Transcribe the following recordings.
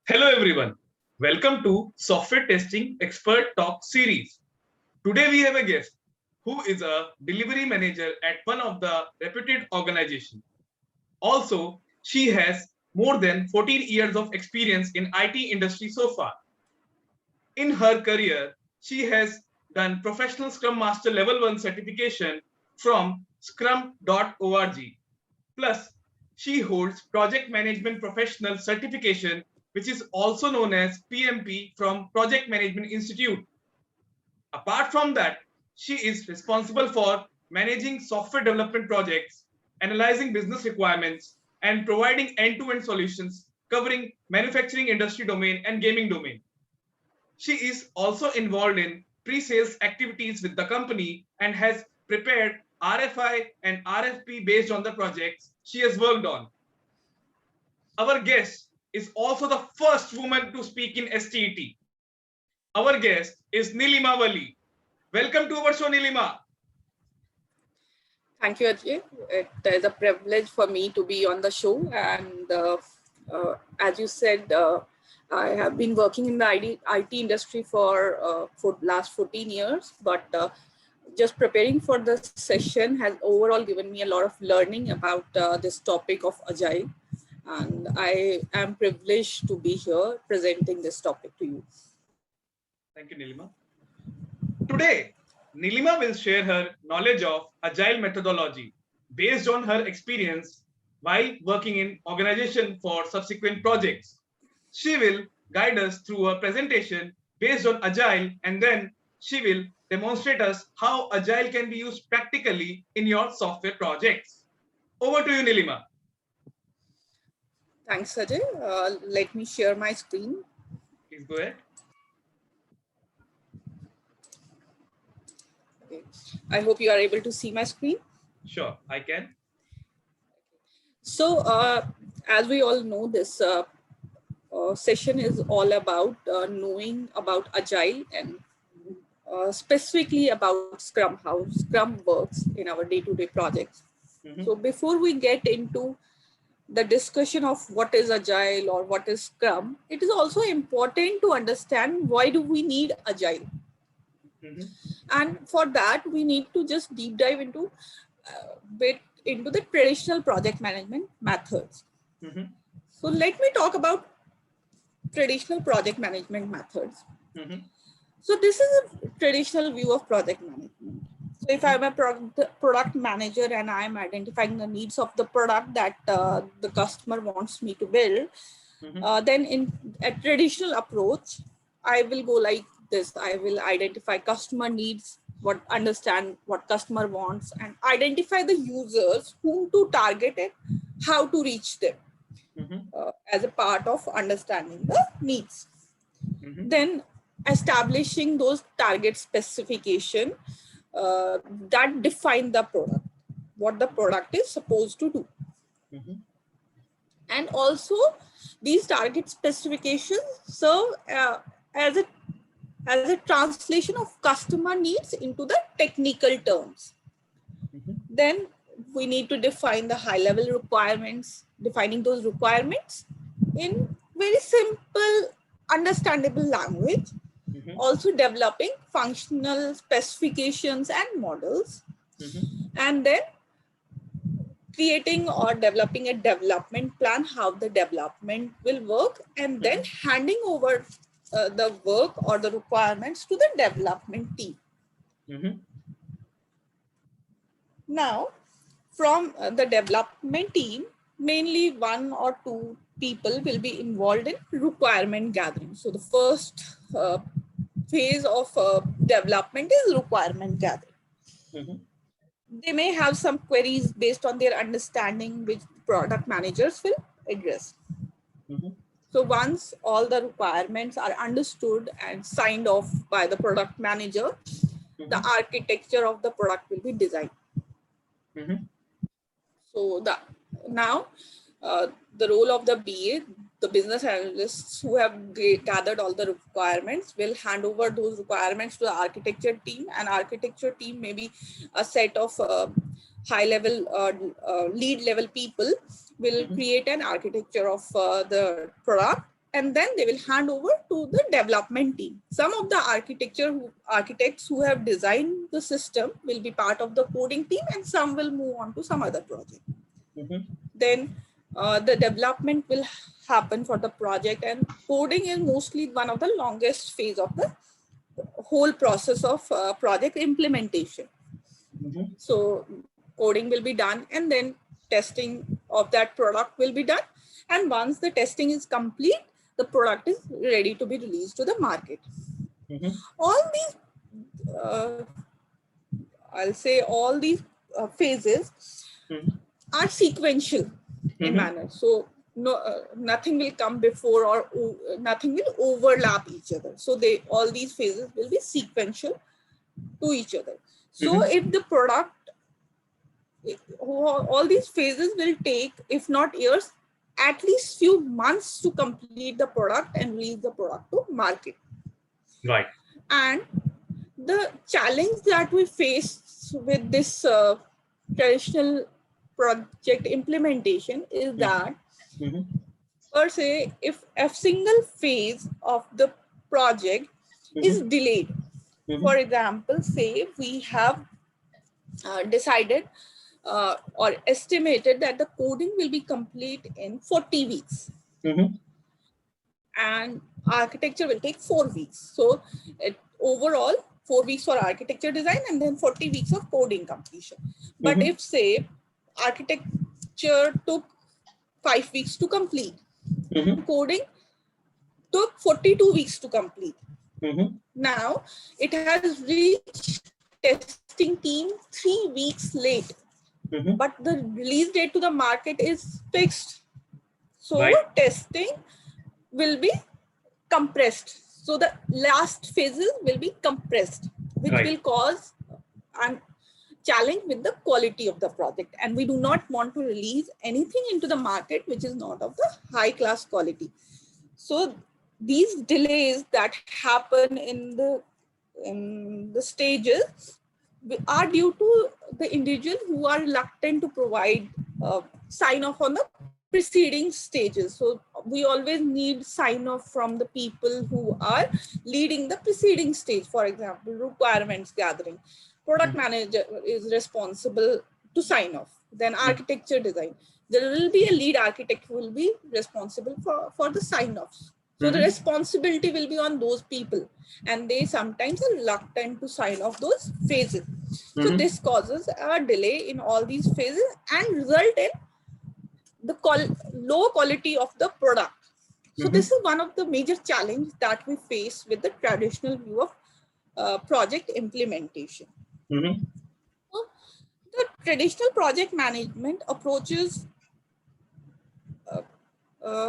Hello everyone, welcome to Software Testing Expert Talk series. Today we have a guest who is a delivery manager at one of the reputed organizations. Also, she has more than 14 years of experience in IT industry so far. In her career, she has done Professional Scrum Master Level 1 certification from scrum.org. Plus, she holds Project Management Professional certification, which is also known as PMP from Project Management Institute. Apart from that, she is responsible for managing software development projects, analyzing business requirements, and providing end-to-end solutions covering manufacturing industry domain and gaming domain. She is also involved in pre-sales activities with the company and has prepared RFI and RFP based on the projects she has worked on. Our guest is also the first woman to speak in STET. Our guest is Neelima Wali. Welcome to our show, Neelima. Thank you, Ajay. It is a privilege for me to be on the show. And as you said, I have been working in the IT industry for last 14 years, but just preparing for this session has overall given me a lot of learning about this topic of Agile. And I am privileged to be here presenting this topic to you. Thank you, Neelima. Today, Neelima will share her knowledge of Agile methodology based on her experience while working in organization for subsequent projects. She will guide us through a presentation based on Agile, and then she will demonstrate us how Agile can be used practically in your software projects. Over to you, Neelima. Thanks, Ajay. Let me share my screen. Please go ahead. Okay. I hope you are able to see my screen. Sure, I can. So, as we all know, this session is all about knowing about Agile and specifically about Scrum, how Scrum works in our day-to-day projects. So before we get into the discussion of what is Agile or what is Scrum, it is also important to understand why do we need Agile. And for that, we need to just deep dive into into the traditional project management methods. So let me talk about traditional project management methods. So this is a traditional view of project management. So if I'm a product manager and I'm identifying the needs of the product that the customer wants me to build, then in a traditional approach, I will go like this. I will identify customer needs, understand what customer wants, and identify the users whom to target and how to reach them as a part of understanding the needs. Then establishing those target specification that define the product, what the product is supposed to do. And also these target specifications serve as a translation of customer needs into the technical terms. Then we need to define the high level requirements, defining those requirements in very simple, understandable language. Also developing functional specifications and models, and then creating or developing a development plan, how the development will work, and then handing over the work or the requirements to the development team. Now, from the development team, mainly 1 or 2 people will be involved in requirement gathering. So the first phase of development is requirement gathering. They may have some queries based on their understanding, which product managers will address. So once all the requirements are understood and signed off by the product manager, the architecture of the product will be designed. So now the role of the BA, the business analysts who have gathered all the requirements, will hand over those requirements to the architecture team, and architecture team may be a set of high level lead level people will create an architecture of the product and then they will hand over to the development team. Some of the architects who have designed the system will be part of the coding team, and some will move on to some other project. Then the development will happen for the project, and coding is mostly one of the longest phase of the whole process of project implementation. So coding will be done, and then testing of that product will be done. And once the testing is complete, the product is ready to be released to the market. All these, I'll say all these phases are sequential in manner. So nothing will come before, or nothing will overlap each other. So all these phases will be sequential to each other. So if the product, all these phases will take, if not years, at least few months to complete the product and release the product to market. Right. And the challenge that we face with this traditional project implementation is that per se, if a single phase of the project is delayed, for example, say we have decided or estimated that the coding will be complete in 40 weeks. And architecture will take 4 weeks. So overall, 4 weeks for architecture design and then 40 weeks of coding completion. But if say architecture took 5 weeks to complete, coding took 42 weeks to complete. Now it has reached testing team 3 weeks late, but the release date to the market is fixed. So testing will be compressed. So the last phases will be compressed, which will cause a challenge with the quality of the project. And we do not want to release anything into the market which is not of the high class quality. So these delays that happen in the stages are due to the individuals who are reluctant to provide sign off on the preceding stages. So we always need sign off from the people who are leading the preceding stage. For example, requirements gathering. Product manager is responsible to sign off. Then architecture design. There will be a lead architect who will be responsible for the sign offs. So the responsibility will be on those people, and they sometimes are reluctant to sign off those phases. So this causes a delay in all these phases and result in the low quality of the product. So this is one of the major challenges that we face with the traditional view of project implementation. So the traditional project management approaches the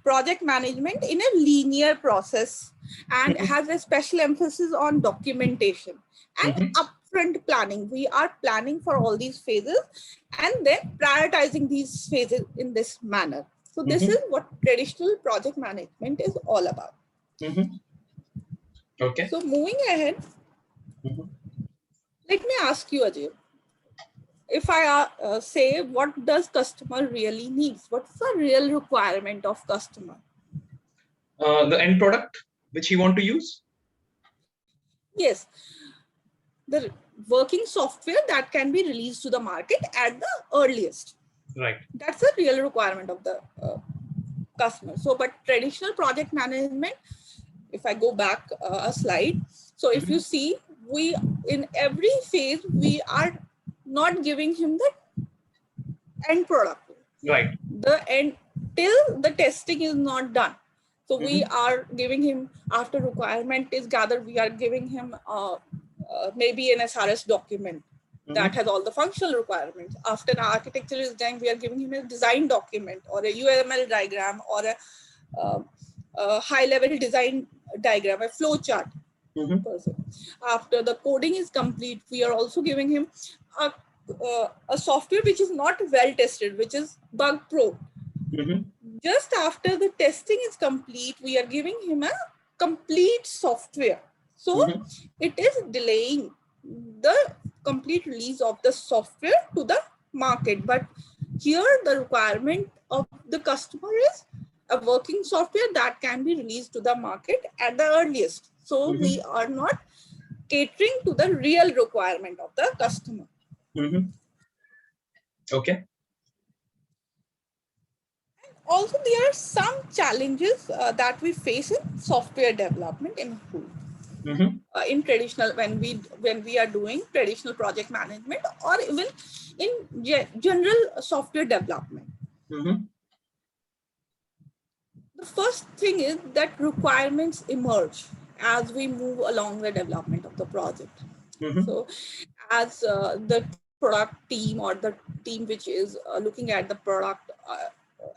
project management in a linear process and has a special emphasis on documentation and upfront planning. We are planning for all these phases and then prioritizing these phases in this manner. So this is what traditional project management is all about. Okay. So moving ahead, let me ask you, Ajay. If I say, what does customer really needs? What's the real requirement of customer? The end product which he want to use? Yes. The working software that can be released to the market at the earliest. Right. That's the real requirement of the customer. So, but traditional project management, if I go back a slide, so if you see, we in every phase, we are not giving him the end product. Right. The end till the testing is not done. So we are giving him, after requirement is gathered, we are giving him maybe an SRS document that has all the functional requirements. After the architecture is done, we are giving him a design document or a UML diagram or a high-level design diagram, a flow chart. After the coding is complete, we are also giving him a software which is not well tested, which is bug prone. Just after the testing is complete, we are giving him a complete software. So it is delaying the complete release of the software to the market. But here the requirement of the customer is a working software that can be released to the market at the earliest. So we are not catering to the real requirement of the customer. Okay. Also, there are some challenges that we face in software development in whole. In traditional, when we are doing traditional project management, or even in general software development. The first thing is that requirements emerge as we move along the development of the project. So as the product team or the team which is looking at the product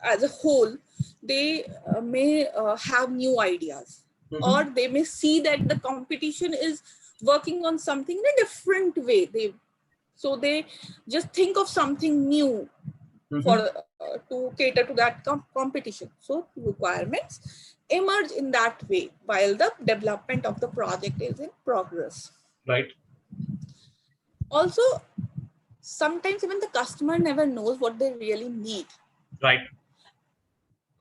as a whole, they may have new ideas, or they may see that the competition is working on something in a different way. So they just think of something new for to cater to that competition. So requirements emerge in that way while the development of the project is in progress. Right. Also, sometimes even the customer never knows what they really need. Right.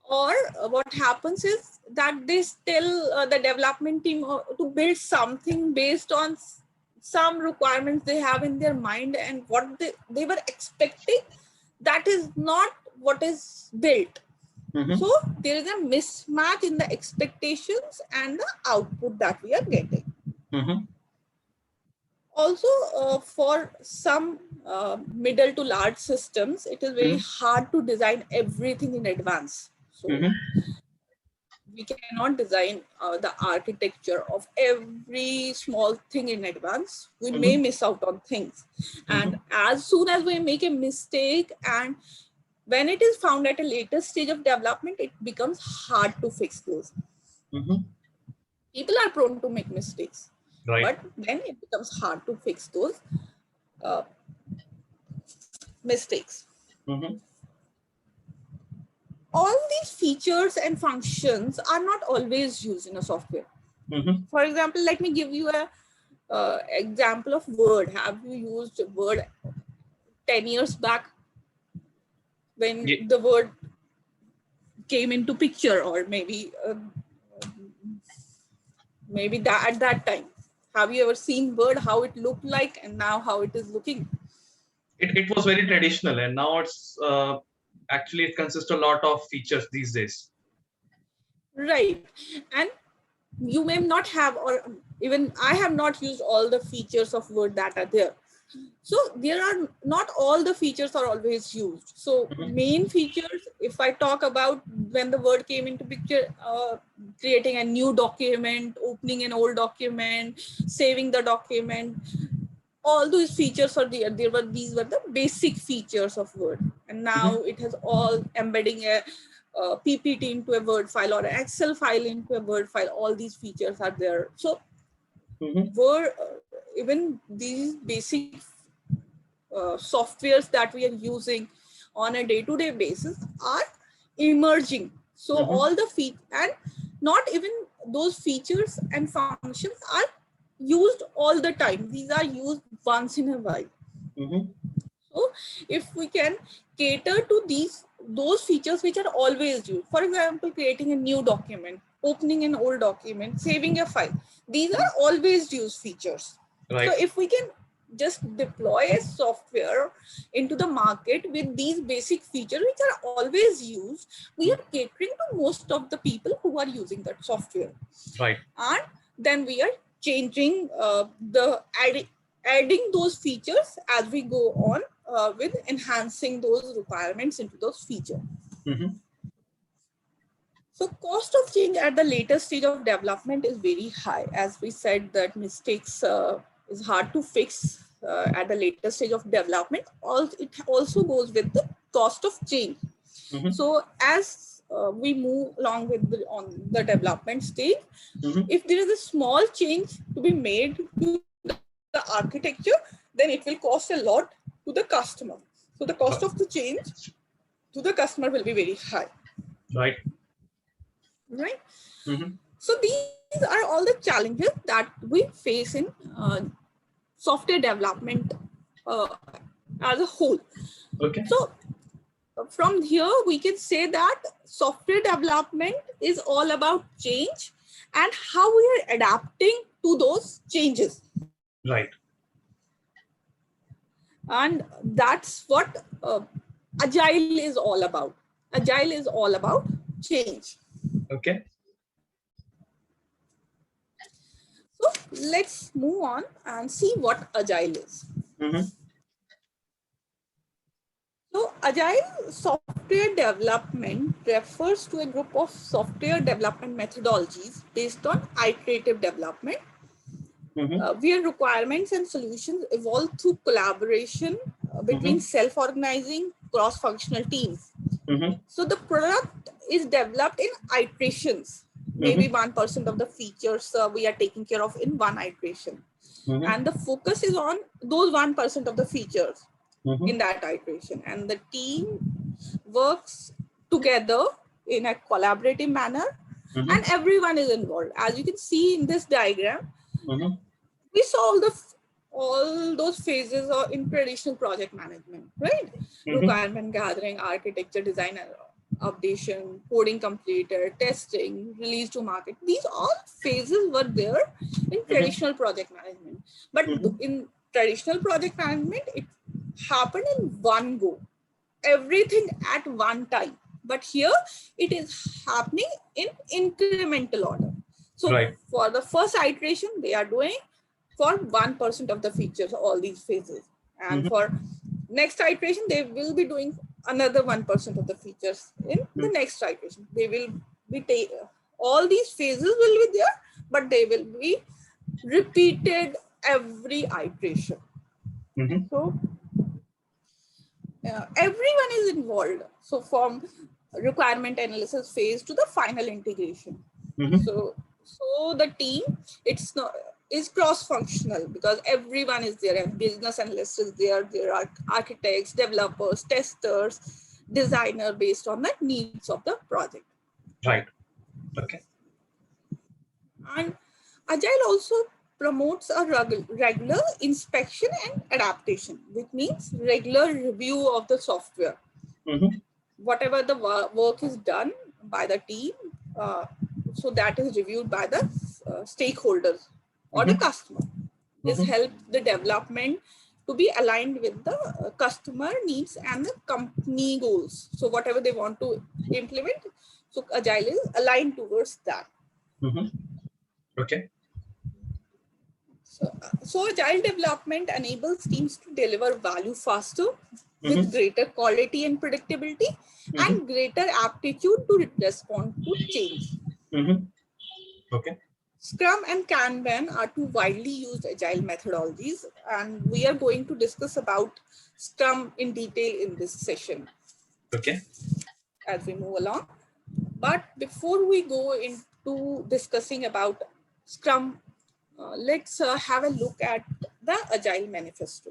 Or what happens is that they tell the development team to build something based on some requirements they have in their mind, and what they were expecting, that is not what is built. So there is a mismatch in the expectations and the output that we are getting. Also, for some middle to large systems, it is very hard to design everything in advance. So we cannot design the architecture of every small thing in advance. We may miss out on things. And as soon as we make a mistake, and when it is found at a later stage of development, it becomes hard to fix those. People are prone to make mistakes. Right. But then it becomes hard to fix those mistakes. All these features and functions are not always used in a software. For example, let me give you a example of Word. Have you used Word 10 years back when the Word came into picture, or maybe that at that time? Have you ever seen Word, how it looked like, and now how it is looking? It was very traditional, and now it's actually it consists a lot of features these days. Right. And you may not have, or even I have not used all the features of Word that are there. So there are not all the features are always used. So main features, if I talk about when the Word came into picture, creating a new document, opening an old document, saving the document, all those features are there. These were the basic features of Word. And now it has all embedding a PPT into a Word file, or an Excel file into a Word file. All these features are there. So Word, even these basic softwares that we are using on a day-to-day basis are emerging. So all the features, and not even those features and functions are used all the time. These are used once in a while. So if we can cater to those features which are always used, for example, creating a new document, opening an old document, saving a file, these are always used features. Right. So if we can just deploy a software into the market with these basic features which are always used, we are catering to most of the people who are using that software. Right. And then we are changing adding those features as we go on with enhancing those requirements into those features. So cost of change at the later stage of development is very high. As we said, that mistakes is hard to fix at the later stage of development. It also goes with the cost of change. So as we move along with on the development stage, if there is a small change to be made to the architecture, then it will cost a lot to the customer. So the cost of the change to the customer will be very high. Right. Right. So these are all the challenges that we face in software development as a whole. Okay. So from here, we can say that software development is all about change and how we are adapting to those changes. Right. And that's what Agile is all about. Agile is all about change. Okay. So let's move on and see what Agile is. So Agile software development refers to a group of software development methodologies based on iterative development, where requirements and solutions evolve through collaboration between self-organizing cross-functional teams. So the product is developed in iterations. Maybe 1% of the features we are taking care of in one iteration. And the focus is on those 1% of the features in that iteration. And the team works together in a collaborative manner and everyone is involved. As you can see in this diagram, we saw all those phases are in traditional project management, right? Requirement gathering, architecture, design, updation, coding completed, testing, release to market. These all phases were there in traditional project management. But in traditional project management, it happened in one go, everything at one time. But here it is happening in incremental order. So for the first iteration, they are doing for 1% of the features, all these phases. And for next iteration, they will be doing another 1% of the features in the next iteration. They will be all these phases will be there, but they will be repeated every iteration. So everyone is involved. So from requirement analysis phase to the final integration. So the team, is cross-functional because everyone is there, and business analysts is there. There are architects, developers, testers, designer based on the needs of the project. Right. Okay. And Agile also promotes a regular inspection and adaptation, which means regular review of the software. Whatever the work is done by the team, so that is reviewed by the stakeholders or the customer. This helps the development to be aligned with the customer needs and the company goals. So whatever they want to implement, so Agile is aligned towards that. Okay. So Agile development enables teams to deliver value faster with greater quality and predictability and greater aptitude to respond to change. Okay. Scrum and Kanban are two widely used Agile methodologies, and we are going to discuss about Scrum in detail in this session. Okay. As we move along. But before we go into discussing about Scrum, let's have a look at the Agile Manifesto.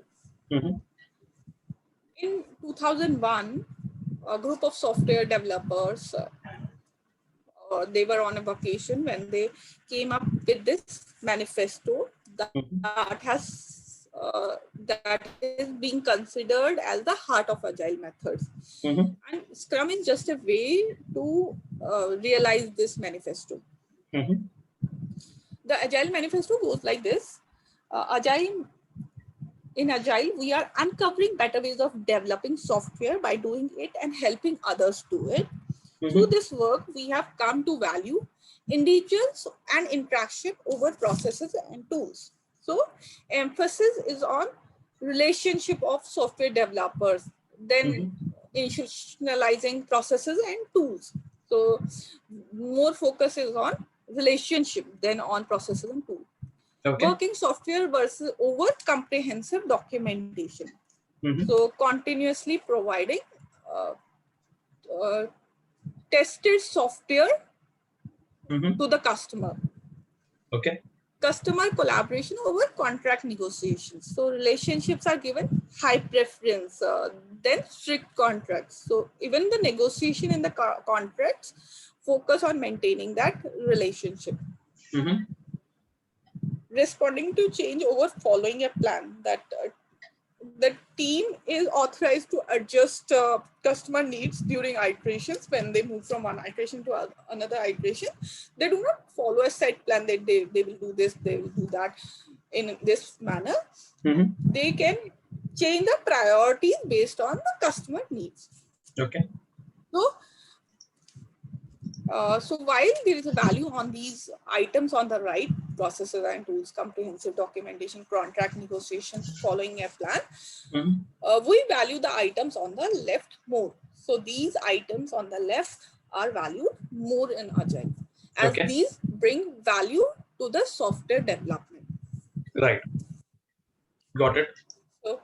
In 2001, a group of software developers, they were on a vacation when they came up with this manifesto that is being considered as the heart of Agile methods. And Scrum is just a way to realize this manifesto. The Agile Manifesto goes like this. In Agile, we are uncovering better ways of developing software by doing it and helping others do it. Through this work, we have come to value individuals and interaction over processes and tools. So emphasis is on relationship of software developers, then institutionalizing processes and tools. So more focus is on relationship than on processes and tools. Okay. Working software versus over comprehensive documentation. So continuously providing tested software to the customer. Okay. Customer collaboration over contract negotiations. So relationships are given high preference than strict contracts. So even the negotiation in the contracts focus on maintaining that relationship. Responding to change over following a plan. That the team is authorized to adjust customer needs during iterations when they move from one iteration to another iteration. They do not follow a set plan that they will do this, they will do that in this manner. They can change the priorities based on the customer needs. Okay. So while there is a value on these items on the right, processes and tools, comprehensive documentation, contract negotiation, following a plan, we value the items on the left more. So these items on the left are valued more in Agile, as these bring value to the software development. Right. Got it. So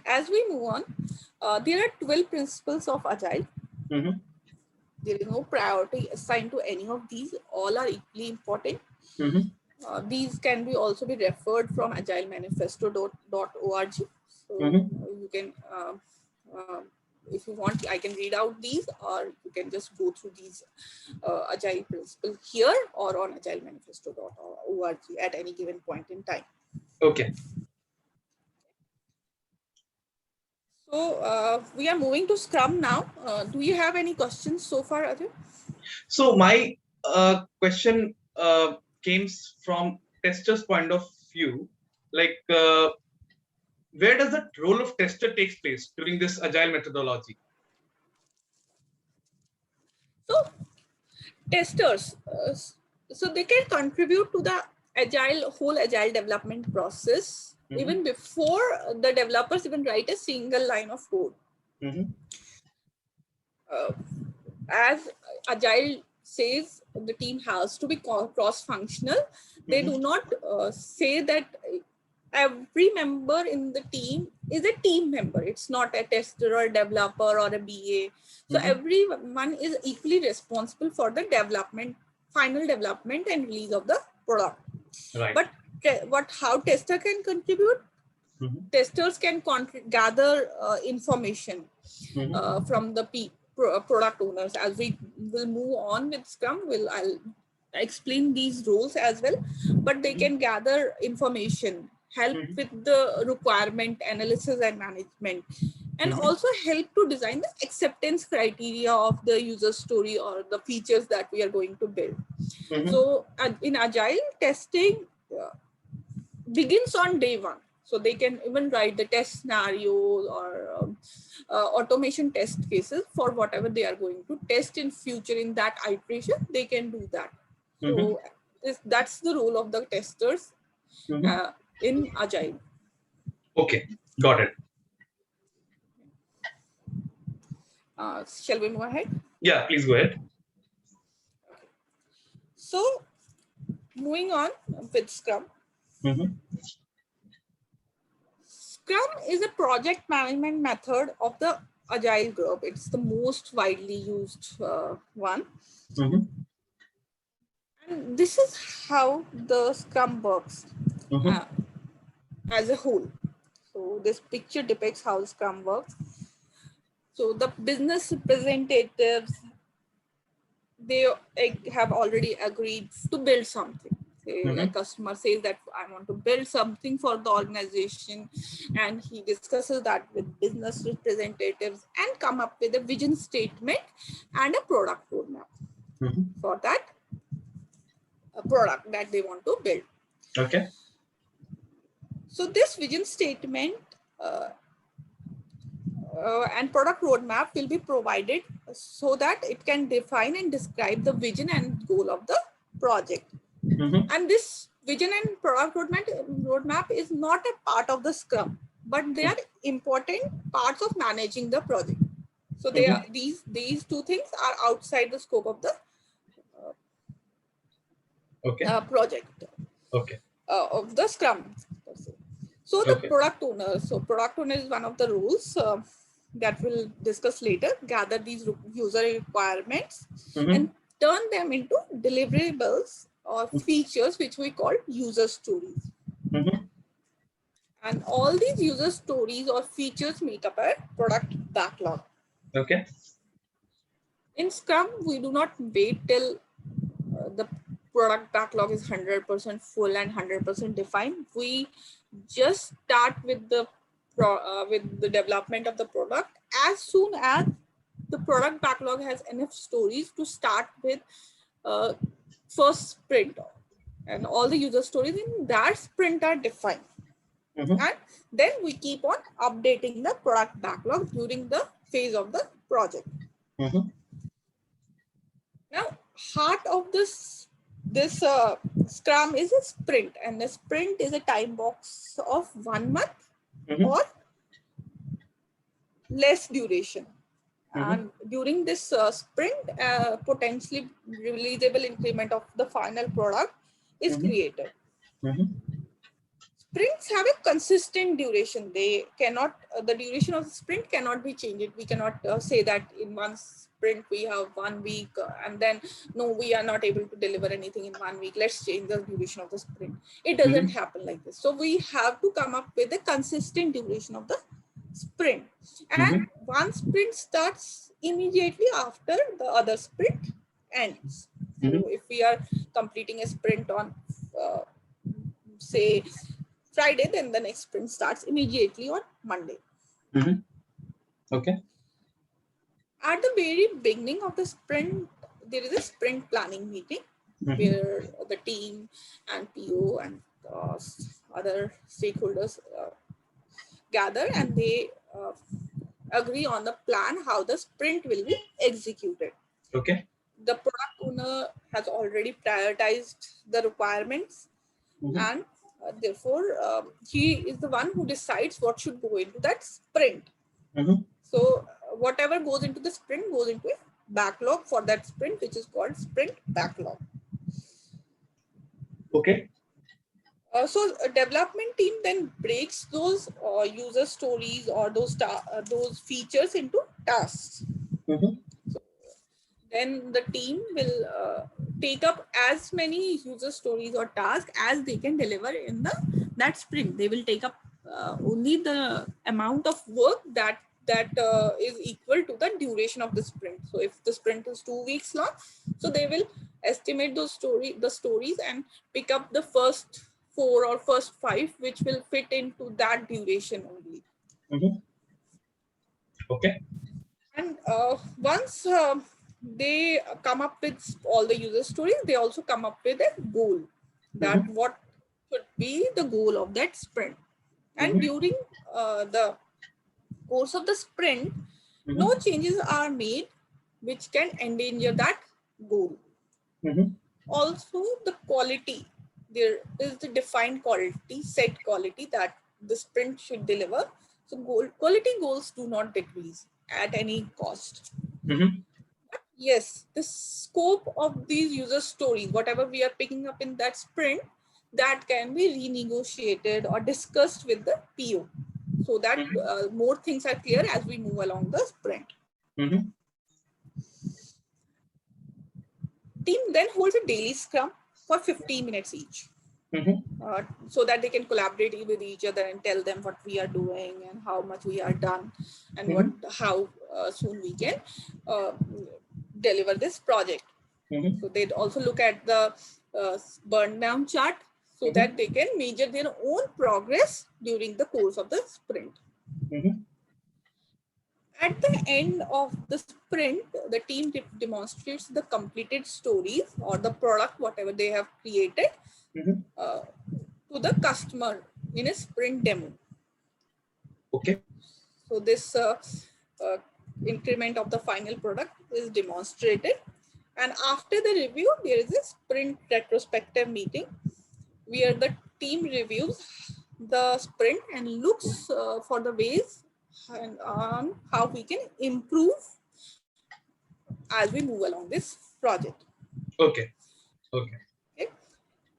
as we move on, there are 12 principles of Agile. There is no priority assigned to any of these. All are equally important. These can be also be referred from Agile Manifesto.org. So you can, if you want, I can read out these, or you can just go through these Agile principles here or on Agile Manifesto.org at any given point in time. Okay. So we are moving to Scrum now. Do you have any questions so far, Ajay? So my question came from tester's point of view, like where does the role of tester takes place during this agile methodology? So testers, so they can contribute to the whole agile development process even before the developers even write a single line of code. As Agile says, the team has to be cross-functional. They do not say that every member in the team is a team member. It's not a tester or a developer or a BA. So everyone is equally responsible for the development, final development and release of the product. Right. But how tester can contribute? Testers can gather information from the product owners. As we will move on with Scrum, I'll explain these roles as well, but they can gather information, help with the requirement analysis and management, and also help to design the acceptance criteria of the user story or the features that we are going to build. So in Agile, testing begins on day one. So they can even write the test scenarios or automation test cases for whatever they are going to test in future in that iteration. They can do that. So that's the role of the testers in Agile. Okay, got it. Shall we move ahead? Yeah, please go ahead. Okay. So moving on with Scrum. Scrum is a project management method of the Agile group. It's the most widely used one. And this is how the Scrum works as a whole. So this picture depicts how Scrum works. So the business representatives, they have already agreed to build something. A customer says that I want to build something for the organization, and he discusses that with business representatives and come up with a vision statement and a product roadmap for that product that they want to build. Okay. So this vision statement and product roadmap will be provided so that it can define and describe the vision and goal of the project. And this vision and product roadmap is not a part of the Scrum, but they are important parts of managing the project. So they are these two things are outside the scope of the project. Okay. Of the Scrum. So the product owner. So product owner is one of the roles that we'll discuss later. Gather these user requirements and turn them into deliverables or features, which we call user stories. And all these user stories or features make up a product backlog. Okay. In Scrum, we do not wait till the product backlog is 100% full and 100% defined. We just start with the with the development of the product. As soon as the product backlog has enough stories to start with first sprint, and all the user stories in that sprint are defined. And then we keep on updating the product backlog during the phase of the project. Now, heart of this Scrum is a sprint, and a sprint is a time box of 1 month or less duration. And during this sprint, potentially releasable increment of the final product is created. Sprints have a consistent duration. They cannot, the duration of the sprint cannot be changed. We cannot say that in one sprint we have 1 week and then no, we are not able to deliver anything in 1 week. Let's change the duration of the sprint. It doesn't happen like this. So we have to come up with a consistent duration of the sprint. And one sprint starts immediately after the other sprint ends. So if we are completing a sprint on say Friday, then the next sprint starts immediately on Monday. Okay. At the very beginning of the sprint, there is a sprint planning meeting where the team and PO and other stakeholders gather, and they agree on the plan how the sprint will be executed. Okay. The product owner has already prioritized the requirements, and therefore he is the one who decides what should go into that sprint. So whatever goes into the sprint goes into a backlog for that sprint, which is called sprint backlog. Okay. So a development team then breaks those user stories or those features into tasks. So then the team will take up as many user stories or tasks as they can deliver in that sprint. They will take up only the amount of work that is equal to the duration of the sprint. So if the sprint is 2 weeks long, so they will estimate the stories and pick up the first 4 or first 5, which will fit into that duration only. Okay. And once they come up with all the user stories, they also come up with a goal that what should be the goal of that sprint. And during the course of the sprint, no changes are made which can endanger that goal. Also, the quality, there is the defined quality, set quality that the sprint should deliver. So quality goals do not decrease at any cost. Yes, the scope of these user stories, whatever we are picking up in that sprint, that can be renegotiated or discussed with the PO, so that more things are clear as we move along the sprint. Team then holds a daily scrum for 15 minutes each, so that they can collaborate with each other and tell them what we are doing and how much we are done and how soon we can deliver this project. So they'd also look at the burn down chart so that they can measure their own progress during the course of the sprint. At the end of the sprint, the team demonstrates the completed stories or the product, whatever they have created, to the customer in a sprint demo. Okay. So this increment of the final product is demonstrated. And after the review, there is a sprint retrospective meeting where the team reviews the sprint and looks for the ways and on how we can improve as we move along this project. Okay. Okay.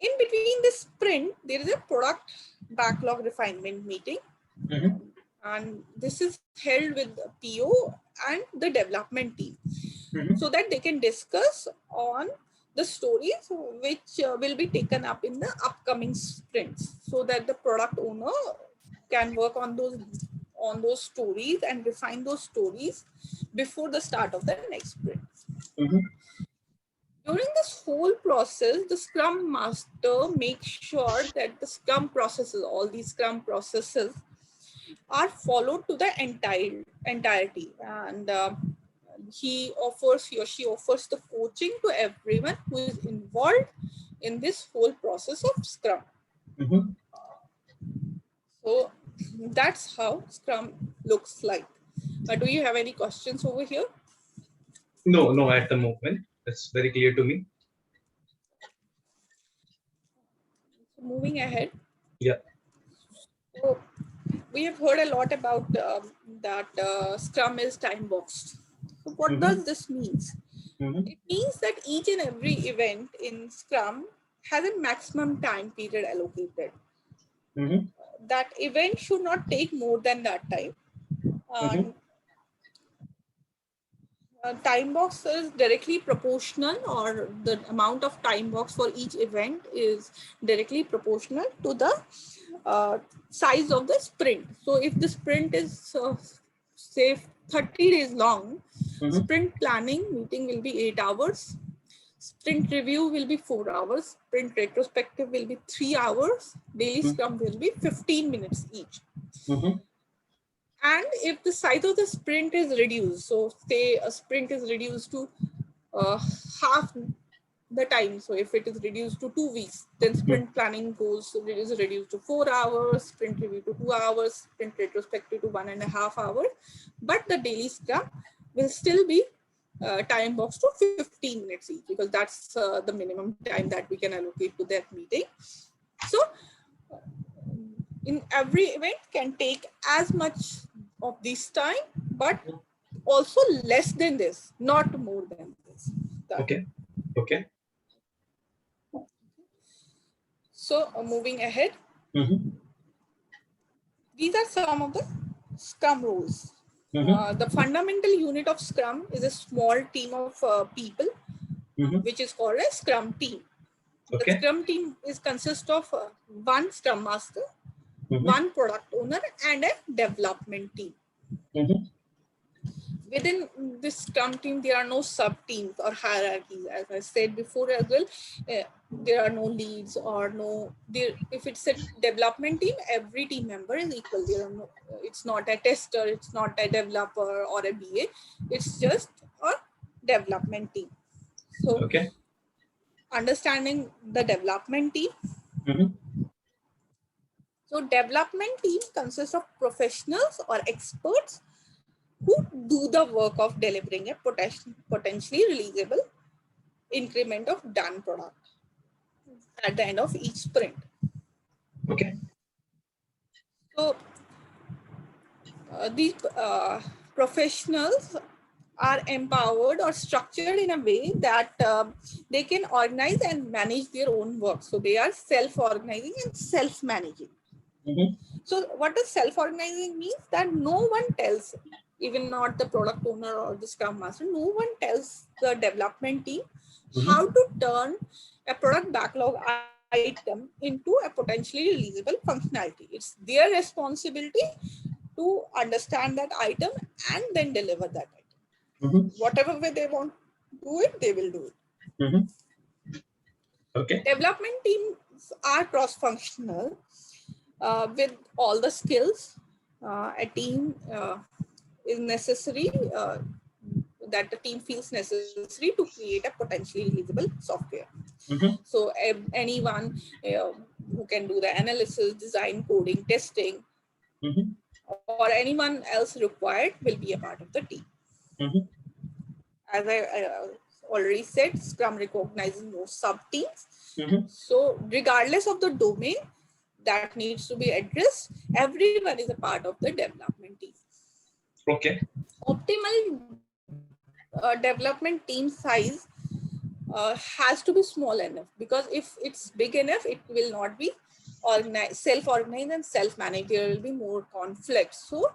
In between this sprint, there is a product backlog refinement meeting. And this is held with the PO and the development team, so that they can discuss on the stories which will be taken up in the upcoming sprints, so that the product owner can work on those stories and refine those stories before the start of the next sprint. During this whole process, the Scrum Master makes sure that the Scrum processes, all these Scrum processes, are followed to the entirety, and he or she offers the coaching to everyone who is involved in this whole process of Scrum. So that's how Scrum looks like. Do you have any questions over here? No, at the moment. That's very clear to me. So moving ahead. Yeah. So we have heard a lot about that Scrum is time boxed. So what does this mean? It means that each and every event in Scrum has a maximum time period allocated. That event should not take more than that time. Time box is directly proportional, or the amount of time box for each event is directly proportional to the size of the sprint. So if the sprint is say 30 days long, sprint planning meeting will be 8 hours, sprint review will be 4 hours, sprint retrospective will be 3 hours, daily scrum will be 15 minutes each. And if the size of the sprint is reduced, so say a sprint is reduced to half the time. So if it is reduced to 2 weeks, then sprint planning is reduced to 4 hours, sprint review to 2 hours, sprint retrospective to 1.5 hours. But the daily scrum will still be time box to 15 minutes each, because that's the minimum time that we can allocate to that meeting. So in every event can take as much of this time, but also less than this, not more than this. Okay. So moving ahead, these are some of the Scrum rules. The fundamental unit of Scrum is a small team of people, which is called a Scrum team. The Scrum team consists of one Scrum Master, one product owner, and a development team. Within this Scrum team, there are no sub-teams or hierarchies. As I said before as well, there are no leads or if it's a development team, every team member is equal. There are no, it's not a tester, it's not a developer or a BA, it's just a development team. So understanding the development team. So development team consists of professionals or experts who do the work of delivering a potentially releasable increment of done product at the end of each sprint. So these professionals are empowered or structured in a way that they can organize and manage their own work. So they are self-organizing and self-managing. So what does self-organizing mean? That no one tells, even not the product owner or the Scrum Master, no one tells the development team how to turn a product backlog item into a potentially releasable functionality. It's their responsibility to understand that item and then deliver that item. Whatever way they want to do it, they will do it. Development teams are cross-functional with all the skills. A team is necessary, that the team feels necessary to create a potentially releasable software. So anyone who can do the analysis, design, coding, testing, or anyone else required will be a part of the team. As I already said, Scrum recognizes no sub-teams. So regardless of the domain that needs to be addressed, everyone is a part of the development team. Optimal development team size has to be small enough, because if it's big enough, it will not be self-organized and self-managed. There will be more conflict. So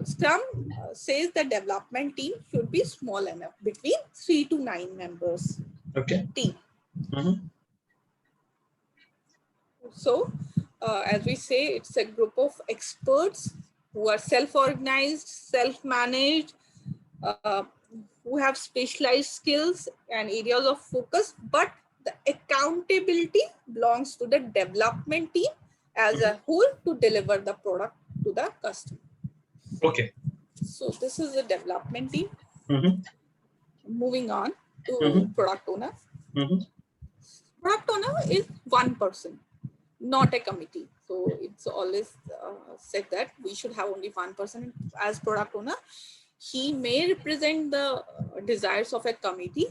Scrum says the development team should be small enough, between 3 to 9 members team. So as we say, it's a group of experts who are self-organized, self-managed, who have specialized skills and areas of focus, but the accountability belongs to the development team as a whole to deliver the product to the customer. Okay. So this is the development team. Mm-hmm. Moving on to Mm-hmm. product owner. Mm-hmm. Product owner is one person, not a committee. So it's always said that we should have only one person as product owner. He may represent the desires of a committee,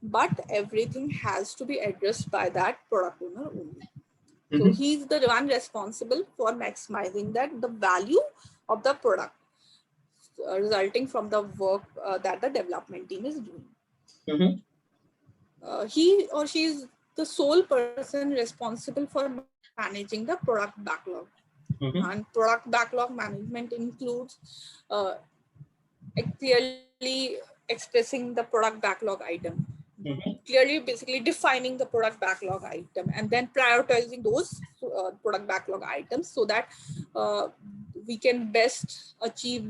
but everything has to be addressed by that product owner only. So Mm-hmm. he's the one responsible for maximizing that the value of the product resulting from the work that the development team is doing. Mm-hmm. He or she is the sole person responsible for managing the product backlog. Mm-hmm. And product backlog management includes clearly expressing the product backlog item, Mm-hmm. clearly basically defining the product backlog item, and then prioritizing those product backlog items so that we can best achieve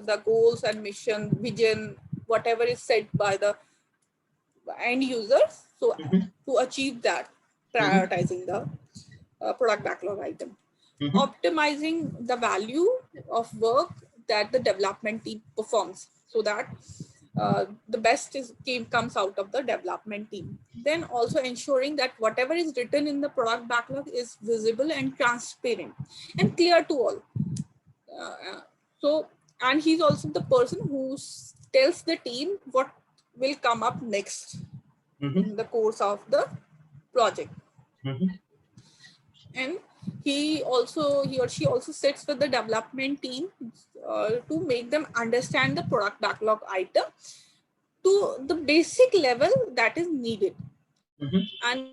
the goals and mission, vision, whatever is set by the end users. So Mm-hmm. to achieve that, prioritizing the product backlog item, Mm-hmm. optimizing the value of work that the development team performs so that the best comes out of the development team. Then also ensuring that whatever is written in the product backlog is visible and transparent and clear to all. And he's also the person who tells the team what will come up next in the course of the project. Mm-hmm. And he or she also sits with the development team to make them understand the product backlog item to the basic level that is needed. Mm-hmm. And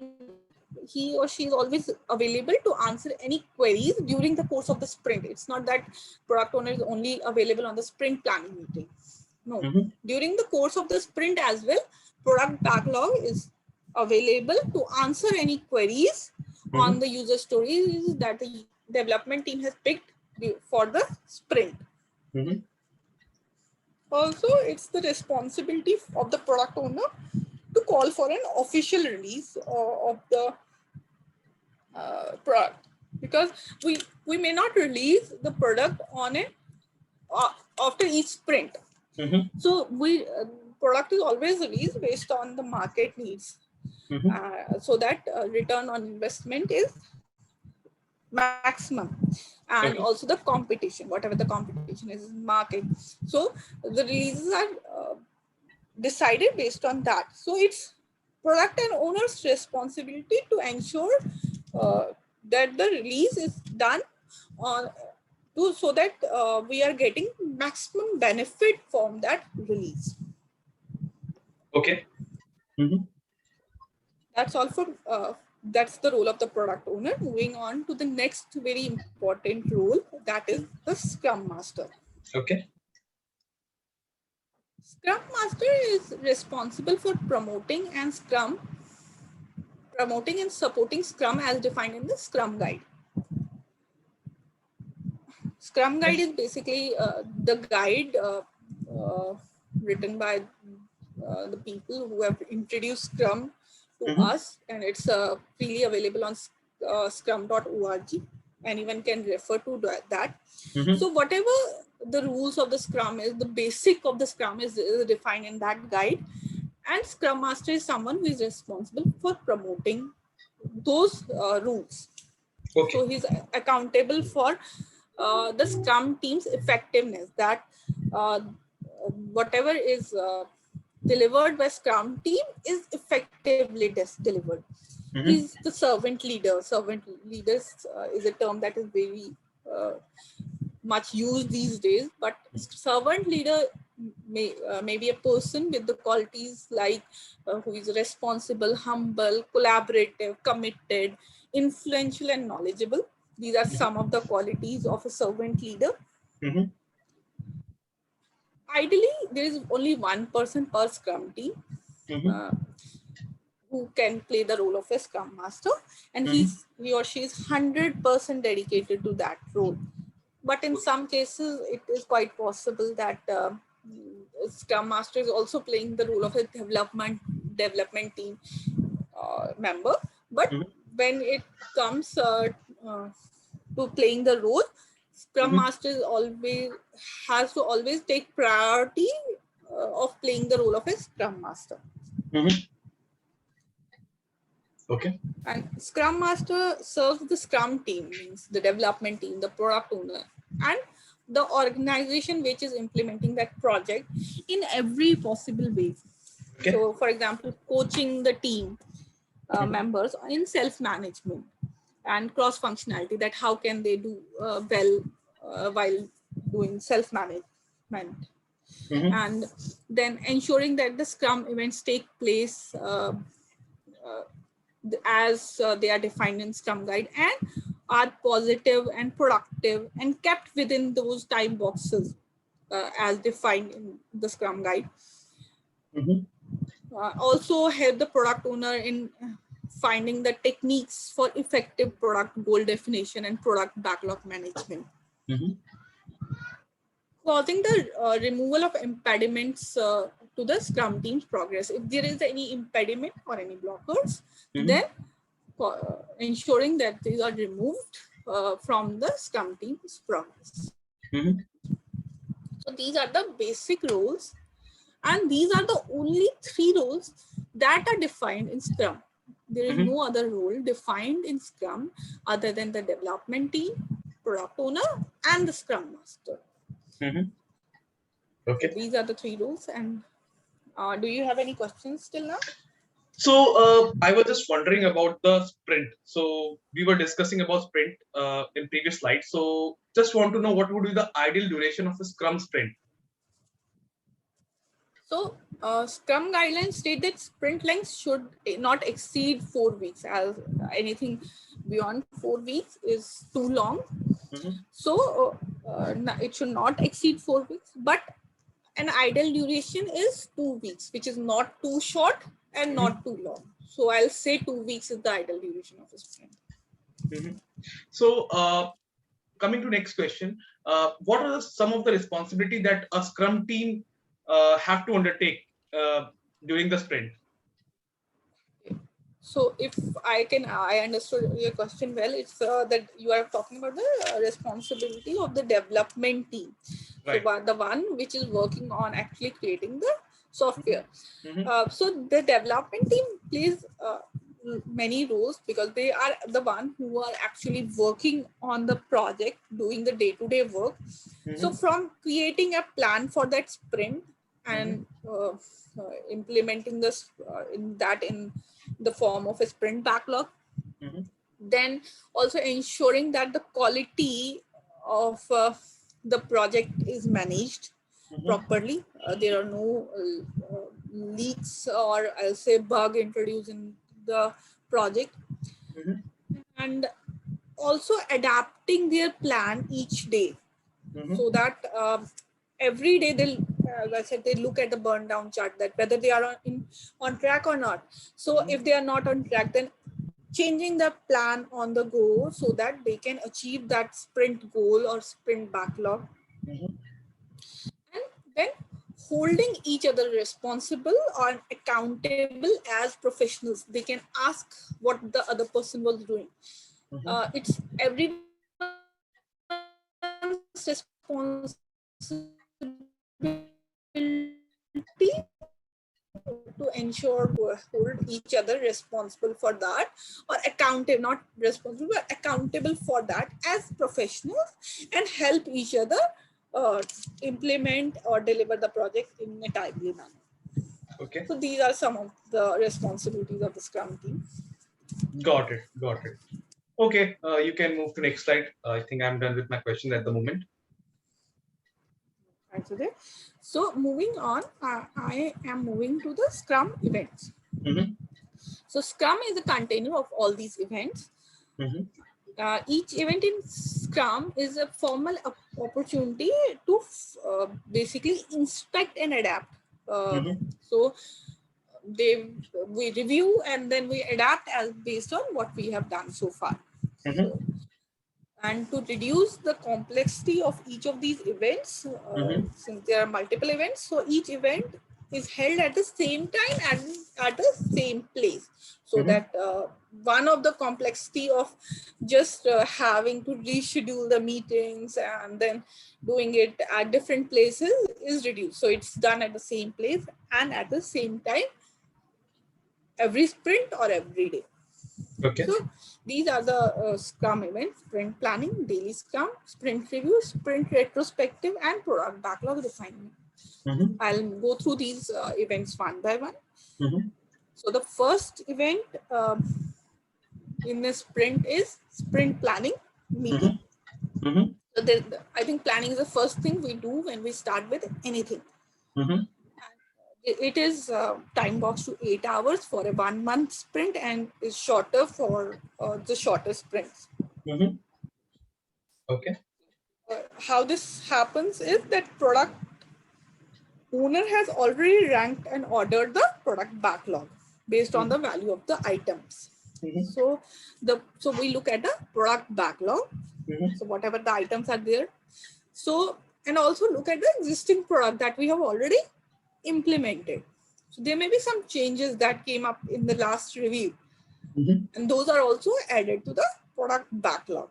he or she is always available to answer any queries during the course of the sprint. It's not that product owner is only available on the sprint planning meeting. No, Mm-hmm. during the course of the sprint as well, product backlog is available to answer any queries on the user stories that the development team has picked for the sprint. Mm-hmm. Also, it's the responsibility of the product owner to call for an official release of the product, because we may not release the product on it after each sprint. Mm-hmm. So product is always released based on the market needs, so that return on investment is maximum, and also the competition, whatever the competition is in market. So the releases are decided based on that. So it's product and owner's responsibility to ensure that the release is done so that we are getting maximum benefit from that release. Okay. Mm-hmm. That's all for that's the role of the product owner. Moving on to the next very important role, that is the Scrum Master. Okay. Scrum Master is responsible for promoting and supporting Scrum as defined in the Scrum Guide. Scrum Guide is basically the guide written by the people who have introduced Scrum to us, and it's freely available on scrum.org. Anyone can refer to that. So whatever the rules of the Scrum is, the basic of the Scrum is defined in that guide, and Scrum Master is someone who is responsible for promoting those rules. Okay. So he's accountable for the Scrum team's effectiveness, that whatever is delivered by Scrum team is effectively delivered. He's the servant leader. Servant leaders is a term that is very much used these days, but servant leader may be a person with the qualities like who is responsible, humble, collaborative, committed, influential, and knowledgeable. These are some of the qualities of a servant leader. Ideally, there is only one person per Scrum team who can play the role of a Scrum Master, and he or she is 100% dedicated to that role. But in some cases, it is quite possible that Scrum Master is also playing the role of a development team member. But when it comes to playing the role, Scrum Master is has to always take priority of playing the role of a Scrum Master. Okay. And Scrum Master serves the Scrum team, means the development team, the product owner, and the organization which is implementing that project in every possible way. Okay. So, for example, coaching the team members in self-management and cross-functionality, that how can they do well while doing self-management. And then ensuring that the Scrum events take place as they are defined in Scrum Guide and are positive and productive and kept within those time boxes as defined in the Scrum Guide. Also help the product owner in finding the techniques for effective product goal definition and product backlog management. Causing the removal of impediments to the Scrum team's progress. If there is any impediment or any blockers, then ensuring that these are removed from the Scrum team's progress. So these are the basic roles, and these are the only 3 roles that are defined in Scrum. There is no other role defined in Scrum other than the development team, product owner, and the Scrum Master. Okay. So these are the 3 roles. And do you have any questions till now? So I was just wondering about the sprint. So we were discussing about sprint in previous slides. So just want to know what would be the ideal duration of a Scrum sprint. So Scrum guidelines state that sprint length should not exceed 4 weeks, as anything beyond 4 weeks is too long. So it should not exceed 4 weeks, but an ideal duration is 2 weeks, which is not too short and not too long. So I'll say 2 weeks is the ideal duration of a sprint. So coming to next question, what are some of the responsibility that a Scrum team have to undertake during the sprint? So if I understood your question well, it's that you are talking about the responsibility of the development team. Right. So the one which is working on actually creating the software. So the development team plays many roles because they are the one who are actually working on the project, doing the day-to-day work. So from creating a plan for that sprint and implementing this in the form of a sprint backlog, then also ensuring that the quality of the project is managed properly. There are no leaks or I'll say bug introduced in the project, and also adapting their plan each day, so that every day they'll, as I said, they look at the burn down chart that whether they are on track or not. So if they are not on track, then changing the plan on the go so that they can achieve that sprint goal or sprint backlog. And then holding each other responsible or accountable as professionals. They can ask what the other person was doing. It's everyone's responsibility to ensure hold each other responsible for that, or accountable, not responsible, but accountable for that as professionals, and help each other implement or deliver the project in a timely manner. Okay. So these are some of the responsibilities of the Scrum team. Got it. Got it. Okay. You can move to next slide. I think I'm done with my question at the moment. So moving on, I am moving to the Scrum events. So Scrum is a container of all these events. Each event in Scrum is a formal opportunity to basically inspect and adapt. So we review and then we adapt as based on what we have done so far. So, and to reduce the complexity of each of these events, since there are multiple events, so each event is held at the same time and at the same place, so that one of the complexity of just having to reschedule the meetings and then doing it at different places is reduced. So it's done at the same place and at the same time every sprint or every day. Okay. So these are the Scrum events: sprint planning, daily Scrum, sprint review, sprint retrospective, and product backlog refinement. I'll go through these events one by one. So the first event in the sprint is sprint planning meeting. So I think planning is the first thing we do when we start with anything. It is time boxed to 8 hours for a 1 month sprint and is shorter for the shorter sprints. Okay. How this happens is that product owner has already ranked and ordered the product backlog based on the value of the items. So we look at the product backlog. So whatever the items are there. So, and also look at the existing product that we have already implemented. So there may be some changes that came up in the last review, and those are also added to the product backlog.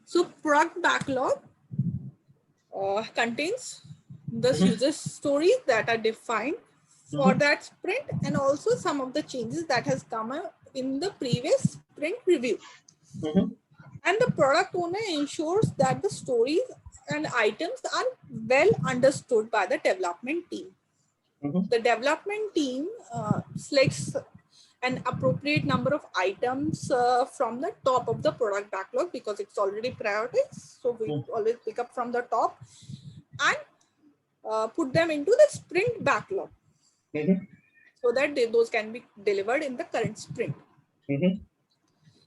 So product backlog contains the user stories that are defined for that sprint, and also some of the changes that has come up in the previous sprint review. And the product owner ensures that the stories and items are well understood by the development team. The development team selects an appropriate number of items from the top of the product backlog because it's already prioritized. So we always pick up from the top and put them into the sprint backlog so that those can be delivered in the current sprint.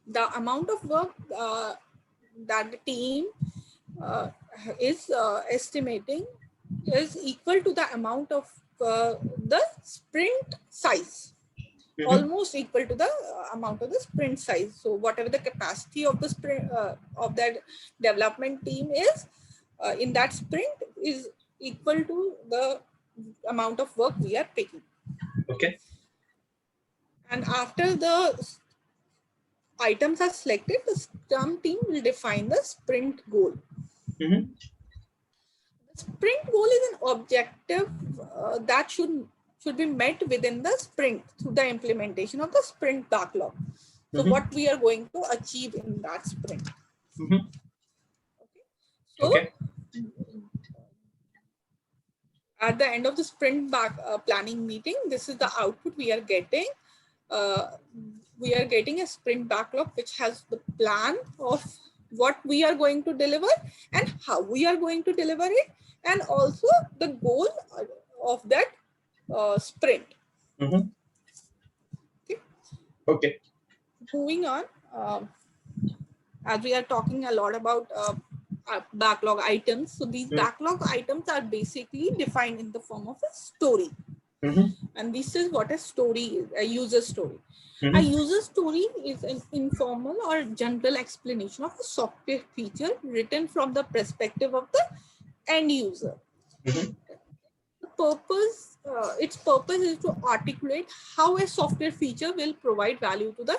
The amount of work that the team is estimating is equal to the amount of the sprint size, almost equal to the amount of the sprint size. So whatever the capacity of the sprint of that development team is in that sprint is equal to the amount of work we are picking. Okay. And after the items are selected, the Scrum team will define the sprint goal. The sprint goal is an objective that should be met within the sprint through the implementation of the sprint backlog. So what we are going to achieve in that sprint. So at the end of the sprint planning meeting, this is the output we are getting. We are getting a sprint backlog which has the plan of what we are going to deliver and how we are going to deliver it, and also the goal of that sprint. Okay. Moving on, as we are talking a lot about backlog items. So these backlog items are basically defined in the form of a story. And this is what a story is, a user story. A user story is an informal or general explanation of a software feature written from the perspective of the end user. Its purpose is to articulate how a software feature will provide value to the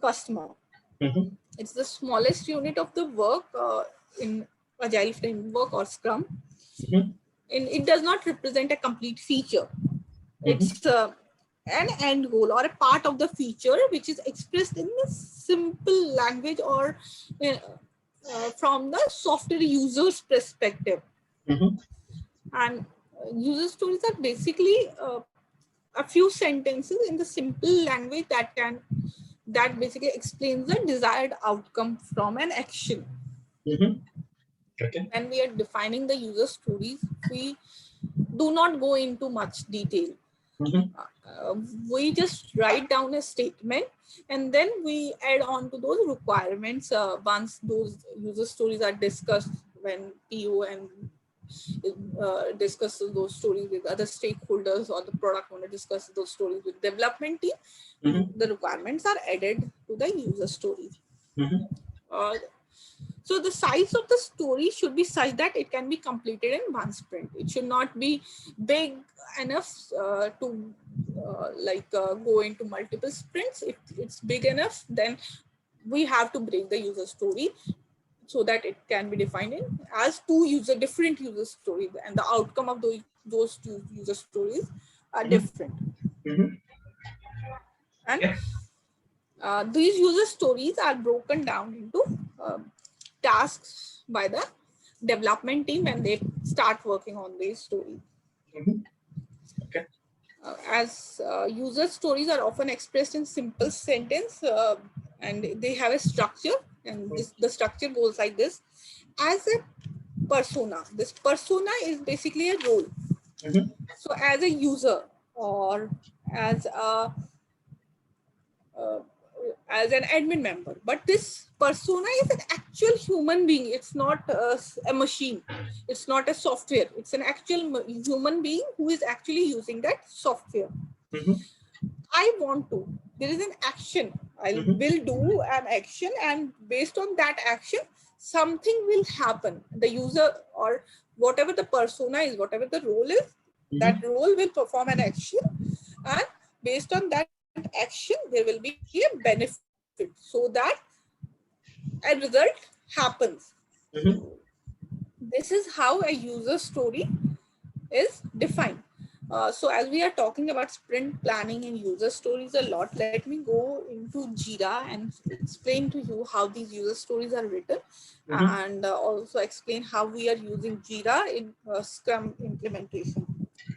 customer. It's the smallest unit of the work in Agile framework or Scrum. And it does not represent a complete feature. It's an end goal or a part of the feature which is expressed in a simple language or from the software user's perspective. And user stories are basically a few sentences in the simple language that basically explains the desired outcome from an action. Okay. When we are defining the user stories, we do not go into much detail. We just write down a statement and then we add on to those requirements once those user stories are discussed, when PO and discuss those stories with other stakeholders, or the product owner discusses those stories with development team. The requirements are added to the user stories. So the size of the story should be such that it can be completed in one sprint. It should not be big enough to go into multiple sprints. If it's big enough, then we have to break the user story so that it can be defined in as different user stories, and the outcome of those two user stories are different. And these user stories are broken down into tasks by the development team when they start working on these stories. Okay. As user stories are often expressed in simple sentence and they have a structure, and the structure goes like this. As a persona, this persona is basically a role. So as a user or as an admin member, but this persona is an actual human being. It's not a machine, it's not a software, it's an actual human being who is actually using that software. I want to, there is an action, I will do an action, and based on that action something will happen. The user or whatever the persona is, whatever the role is, that role will perform an action, and based on that action there will be a benefit, so that a result happens. This is how a user story is defined. So as we are talking about sprint planning and user stories a lot, let me go into Jira and explain to you how these user stories are written, and also explain how we are using Jira in Scrum implementation.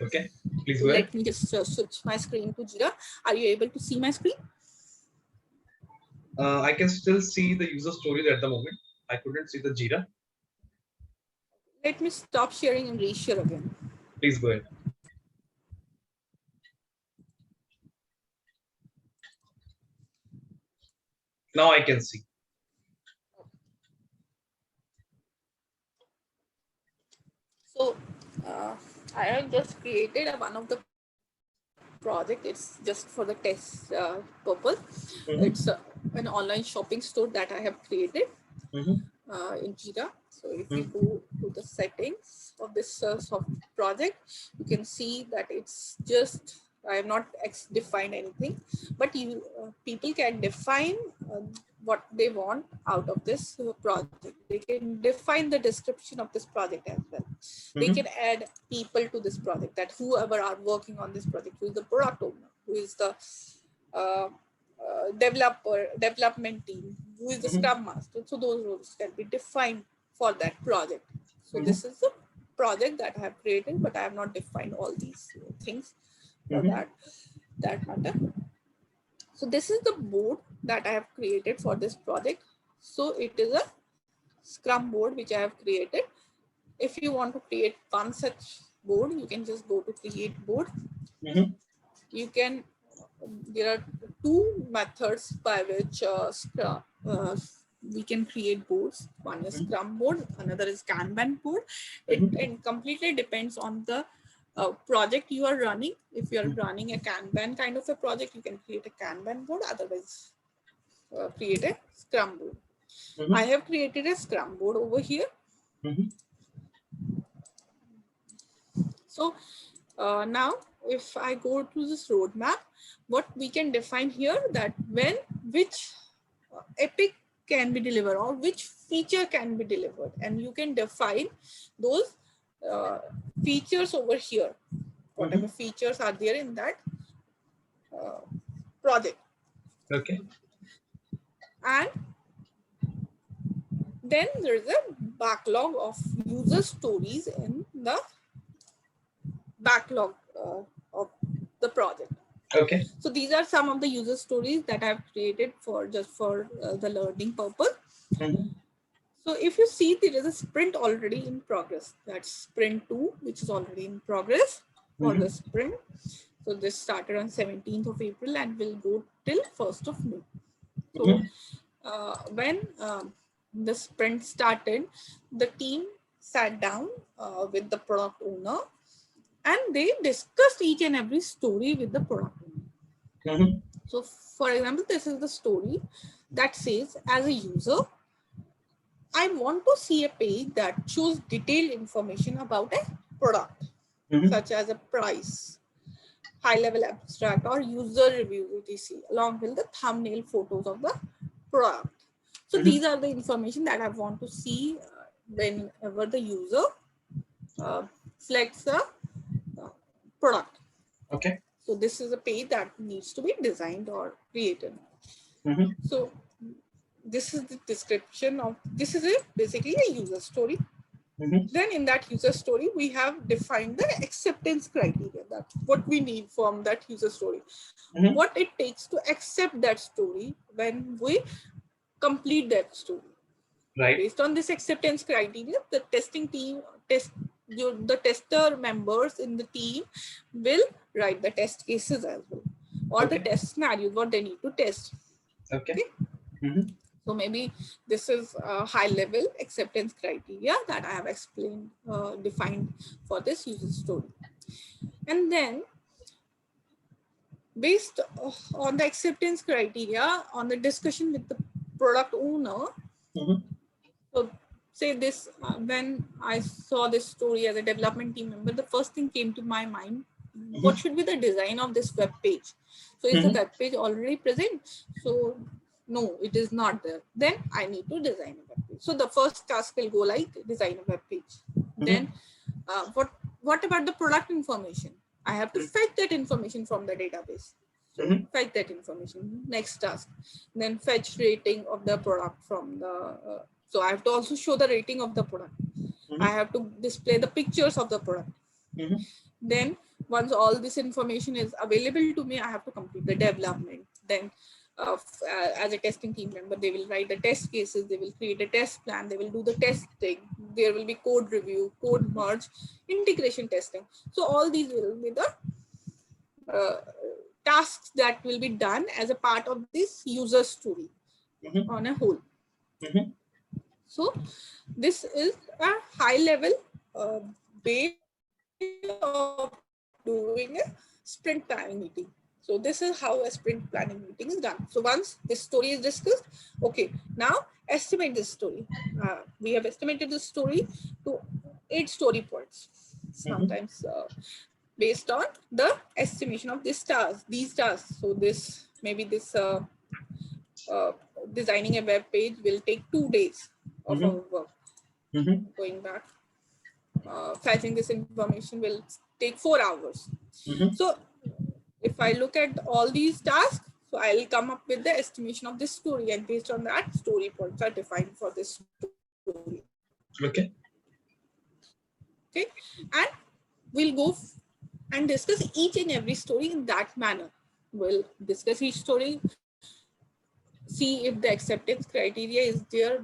Okay, please so go ahead. let me just switch my screen to Jira. Are you able to see my screen? I can still see the user stories at the moment. I couldn't see the Jira. Let me stop sharing and reshare again. Please go ahead. Now I can see. So I have just created one of the project. It's just for the test purpose. It's an online shopping store that I have created in Jira. So if you go to the settings of this soft project, you can see that it's just, I have not defined anything, but you people can define what they want out of this project. They can define the description of this project as well. They can add people to this project, that whoever are working on this project, who is the product owner, who is the development team, who is the Scrum Master. So those roles can be defined for that project. So this is the project that I have created, but I have not defined all these things for that matter. So this is the board that I have created for this project. So it is a Scrum board which I have created. If you want to create one such board, you can just go to create board. You can, there are two methods by which we can create boards. One is Scrum board, another is Kanban board. It completely depends on the project you are running. If you are running a Kanban kind of a project, you can create a Kanban board, otherwise create a Scrum board. I have created a Scrum board over here. So now if I go to this roadmap, what we can define here, that when which epic can be delivered or which feature can be delivered, and you can define those features over here, whatever features are there in that project. Okay. And then there is a backlog of user stories in the backlog of the project. Okay. So these are some of the user stories that I've created for just for the learning purpose. So if you see, there is a sprint already in progress. That's sprint 2, which is already in progress for the sprint. So this started on 17th of April and will go till 1st of May. So when the sprint started, the team sat down with the product owner and they discussed each and every story with the product owner. So for example, this is the story that says, as a user, I want to see a page that shows detailed information about a product, such as a price, high-level abstract, or user review, etc., along with the thumbnail photos of the product. So these are the information that I want to see whenever the user selects the product. Okay. So this is a page that needs to be designed or created. So this is the description of, this is basically a user story. Then in that user story, we have defined the acceptance criteria, that what we need from that user story, what it takes to accept that story when we complete that story. Right. Based on this acceptance criteria, the testing team, the tester members in the team will write the test cases as well, or the test scenarios, what they need to test. Okay. So maybe this is a high level acceptance criteria that I have explained, defined for this user story. And then based on the acceptance criteria, on the discussion with the product owner, so say this, when I saw this story as a development team member, the first thing came to my mind, what should be the design of this web page? So is the web page already present? So no, it is not there. Then I need to design a web page. So the first task will go like design a web page. Then what about the product information? I have to fetch that information from the database. So fetch that information. Next task. Then fetch rating of the product from the, so I have to also show the rating of the product. I have to display the pictures of the product. Then once all this information is available to me, I have to complete the development. Then as a testing team member, they will write the test cases, they will create a test plan, they will do the testing, there will be code review, code merge, integration testing. So all these will be the tasks that will be done as a part of this user story on a whole. So this is a high level way of doing a sprint planning meeting. So this is how a sprint planning meeting is done. So once this story is discussed, okay, now estimate this story. We have estimated this story to 8 story points. Sometimes based on the estimation of this task, these tasks. So this, maybe this designing a web page will take 2 days of our work. Going back, fetching this information will take 4 hours. So if I look at all these tasks, so I'll come up with the estimation of this story, and based on that, story points are defined for this story. Okay. And we'll go and discuss each and every story in that manner. We'll discuss each story, see if the acceptance criteria is there,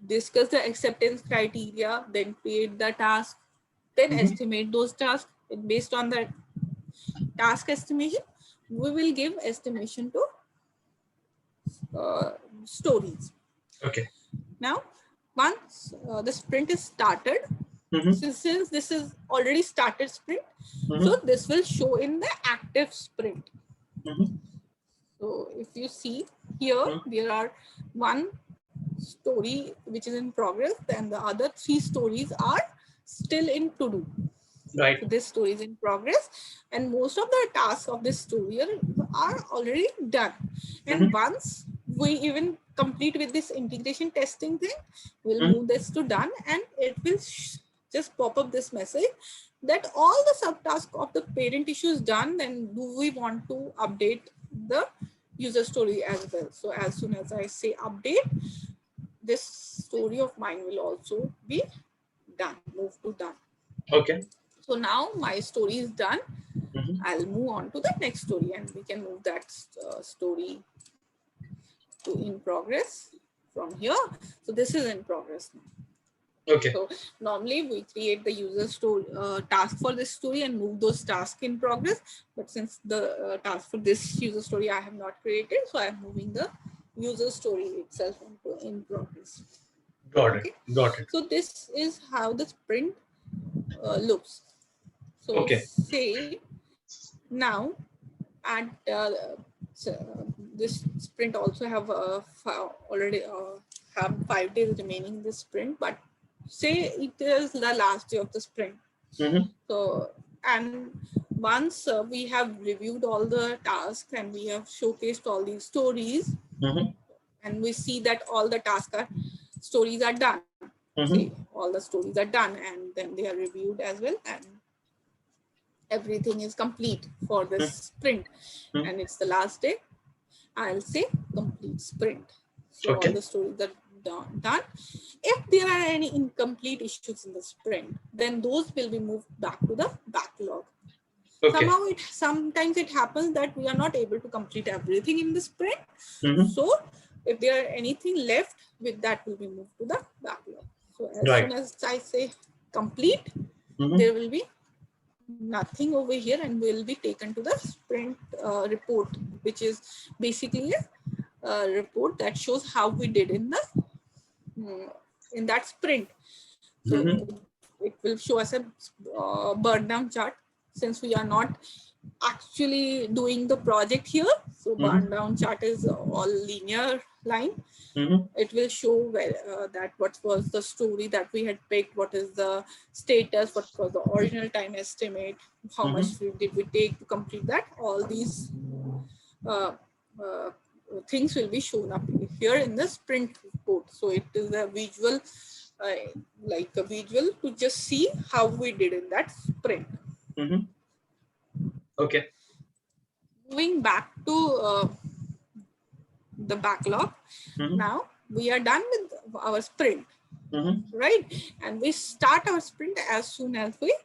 discuss the acceptance criteria, then create the task, then estimate those tasks. And based on the task estimation, we will give estimation to stories. Okay. Now, once the sprint is started, since this is already started sprint, so this will show in the active sprint. So if you see here, there are 1 story which is in progress, and the other 3 stories are still in to do. Right. So this story is in progress, and most of the tasks of this story are already done. And once we even complete with this integration testing thing, we'll move this to done, and it will just pop up this message that all the subtasks of the parent issue is done. Then do we want to update the user story as well? So as soon as I say update, this story of mine will also be done, move to done. Okay. So now my story is done. I'll move on to the next story, and we can move that story to in progress from here. So this is in progress now. Okay. So normally we create the user story task for this story and move those tasks in progress. But since the task for this user story I have not created, so I am moving the user story itself into in progress. Got it. Got it. So this is how the sprint looks. So say now at this sprint also have already have 5 days remaining in the sprint, but say it is the last day of the sprint. So, and once we have reviewed all the tasks and we have showcased all these stories, and we see that all the stories are done. See, all the stories are done, and then they are reviewed as well, and everything is complete for this sprint, and it's the last day. I'll say complete sprint. So all the stories are done. If there are any incomplete issues in the sprint, then those will be moved back to the backlog. Sometimes it happens that we are not able to complete everything in the sprint. So if there are anything left, with that will be moved to the backlog. So as soon as I say complete, there will be nothing over here, and will be taken to the sprint report, which is basically a report that shows how we did in that sprint. So it will show us a burn down chart, since we are not actually doing the project here. So burn down chart is all linear line. It will show where what was the story that we had picked, what is the status, what was the original time estimate, how much did we take to complete that. All these things will be shown up here in the sprint report. So it is a visual, like a visual to just see how we did in that sprint. Okay. Moving back to the backlog. Now we are done with our sprint, right? And we start our sprint as soon as we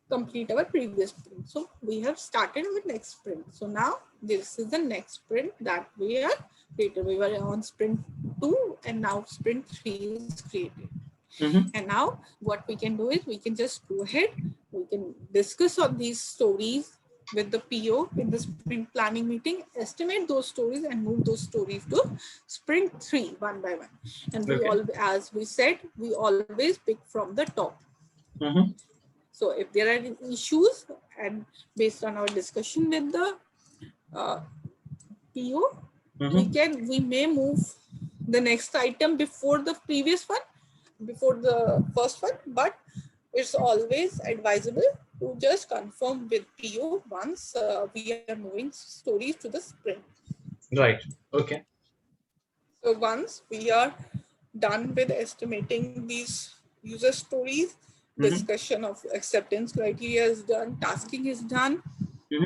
complete our previous sprint. So we have started with next sprint. So now this is the next sprint that we are created. We were on sprint 2, and now sprint 3 is created. And now what we can do is we can just go ahead, we can discuss on these stories with the PO in the sprint planning meeting, estimate those stories and move those stories to sprint 3 one by one. And we all, as we said, we always pick from the top. So if there are issues, and based on our discussion with the PO, we may move the next item before the previous one, before the first one, but it's always advisable to just confirm with PO once we are moving stories to the sprint. Right. Okay. So once we are done with estimating these user stories, discussion of acceptance criteria is done, tasking is done,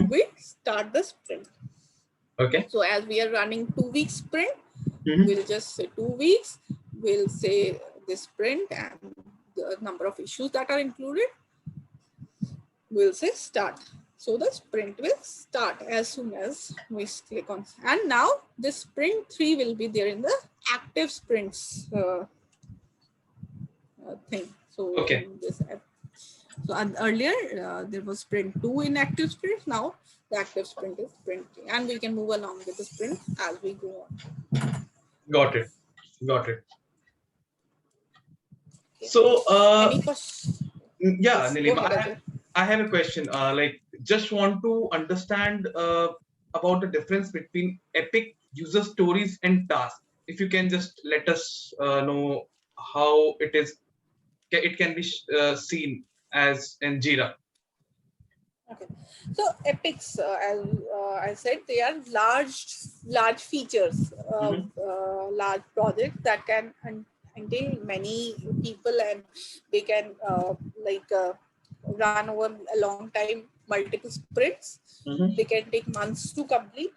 we start the sprint. Okay. So as we are running 2-week sprint, we'll just say 2 weeks, we'll say the sprint and the number of issues that are included. We'll say start. So the sprint will start as soon as we click on. And now this sprint 3 will be there in the active sprints thing. So earlier there was sprint 2 in active sprints. Now the active sprint is sprint 3, and we can move along with the sprint as we go on. Got it. Got it. Okay. So any questions? Yeah, Neelima, I have a question. Like, just want to understand about the difference between epic, user stories, and tasks. If you can just let us know how it can be seen as in Jira. Okay, so epics, as I said, they are large features, large projects that can contain many people, and they can run over a long time, multiple sprints. They can take months to complete.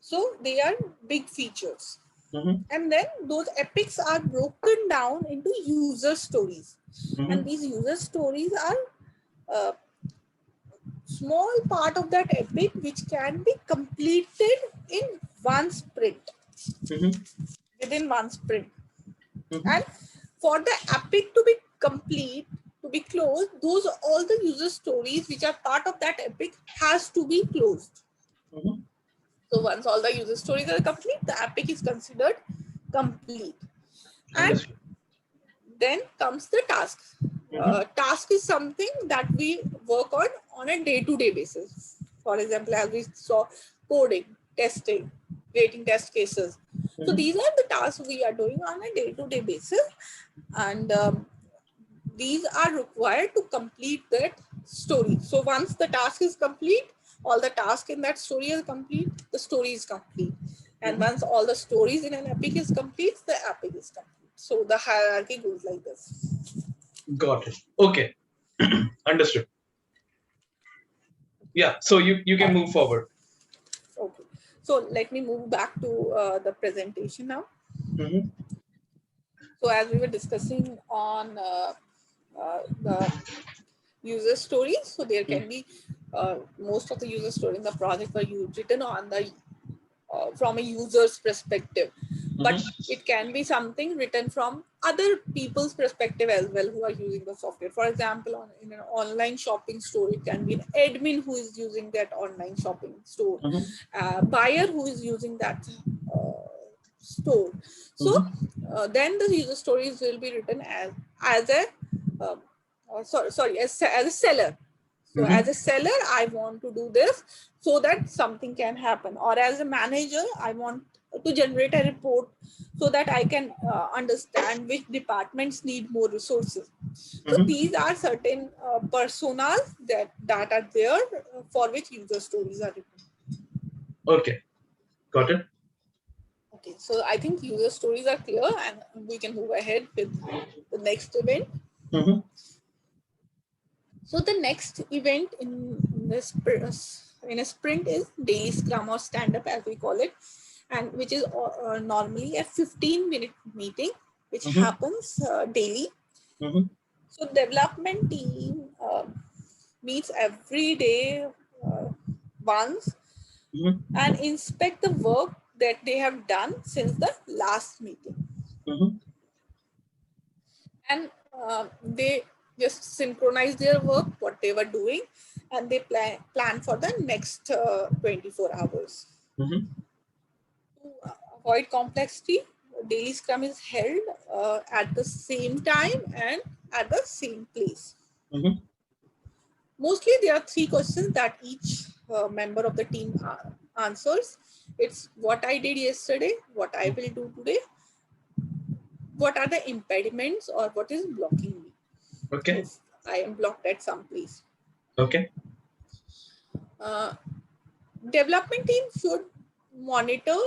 So they are big features. And then those epics are broken down into user stories. And these user stories are small part of that epic which can be completed in one sprint, within one sprint. And for the epic to be complete, to be closed, those all the user stories which are part of that epic has to be closed. So once all the user stories are complete, the epic is considered complete. And then comes the task. Task is something that we work on a day-to-day basis. For example, as we saw, coding, testing, creating test cases. So these are the tasks we are doing on a day-to-day basis, and these are required to complete that story. So once the task is complete, all the tasks in that story is complete, the story is complete. And once all the stories in an epic is complete, the epic is complete. So the hierarchy goes like this. Got it. Okay. Understood. Yeah. So you can move forward. Okay. So let me move back to the presentation now. So as we were discussing on the user stories, so there can be most of the user stories in the project were written on the from a user's perspective, but it can be something written from other people's perspective as well who are using the software. For example, in an online shopping store, it can be an admin who is using that online shopping store, buyer who is using that store. So then the user stories will be written as a as a seller. So as a seller, I want to do this so that something can happen. Or as a manager, I want to generate a report so that I can understand which departments need more resources. So these are certain personas that are there for which user stories are written. Okay. Got it. Okay, so I think user stories are clear and we can move ahead with the next event. So the next event in a sprint is daily scrum or stand-up, as we call it, and which is normally a 15-minute meeting, which happens daily. So development team meets every day once and inspect the work that they have done since the last meeting. And they just synchronize their work, what they were doing, and they plan for the next 24 hours. To avoid complexity, daily scrum is held at the same time and at the same place. Mostly there are 3 questions that each member of the team answers. It's what I did yesterday, what I will do today, what are the impediments, or what is blocking me. Okay. If I am blocked at some place. Okay. Development team should monitor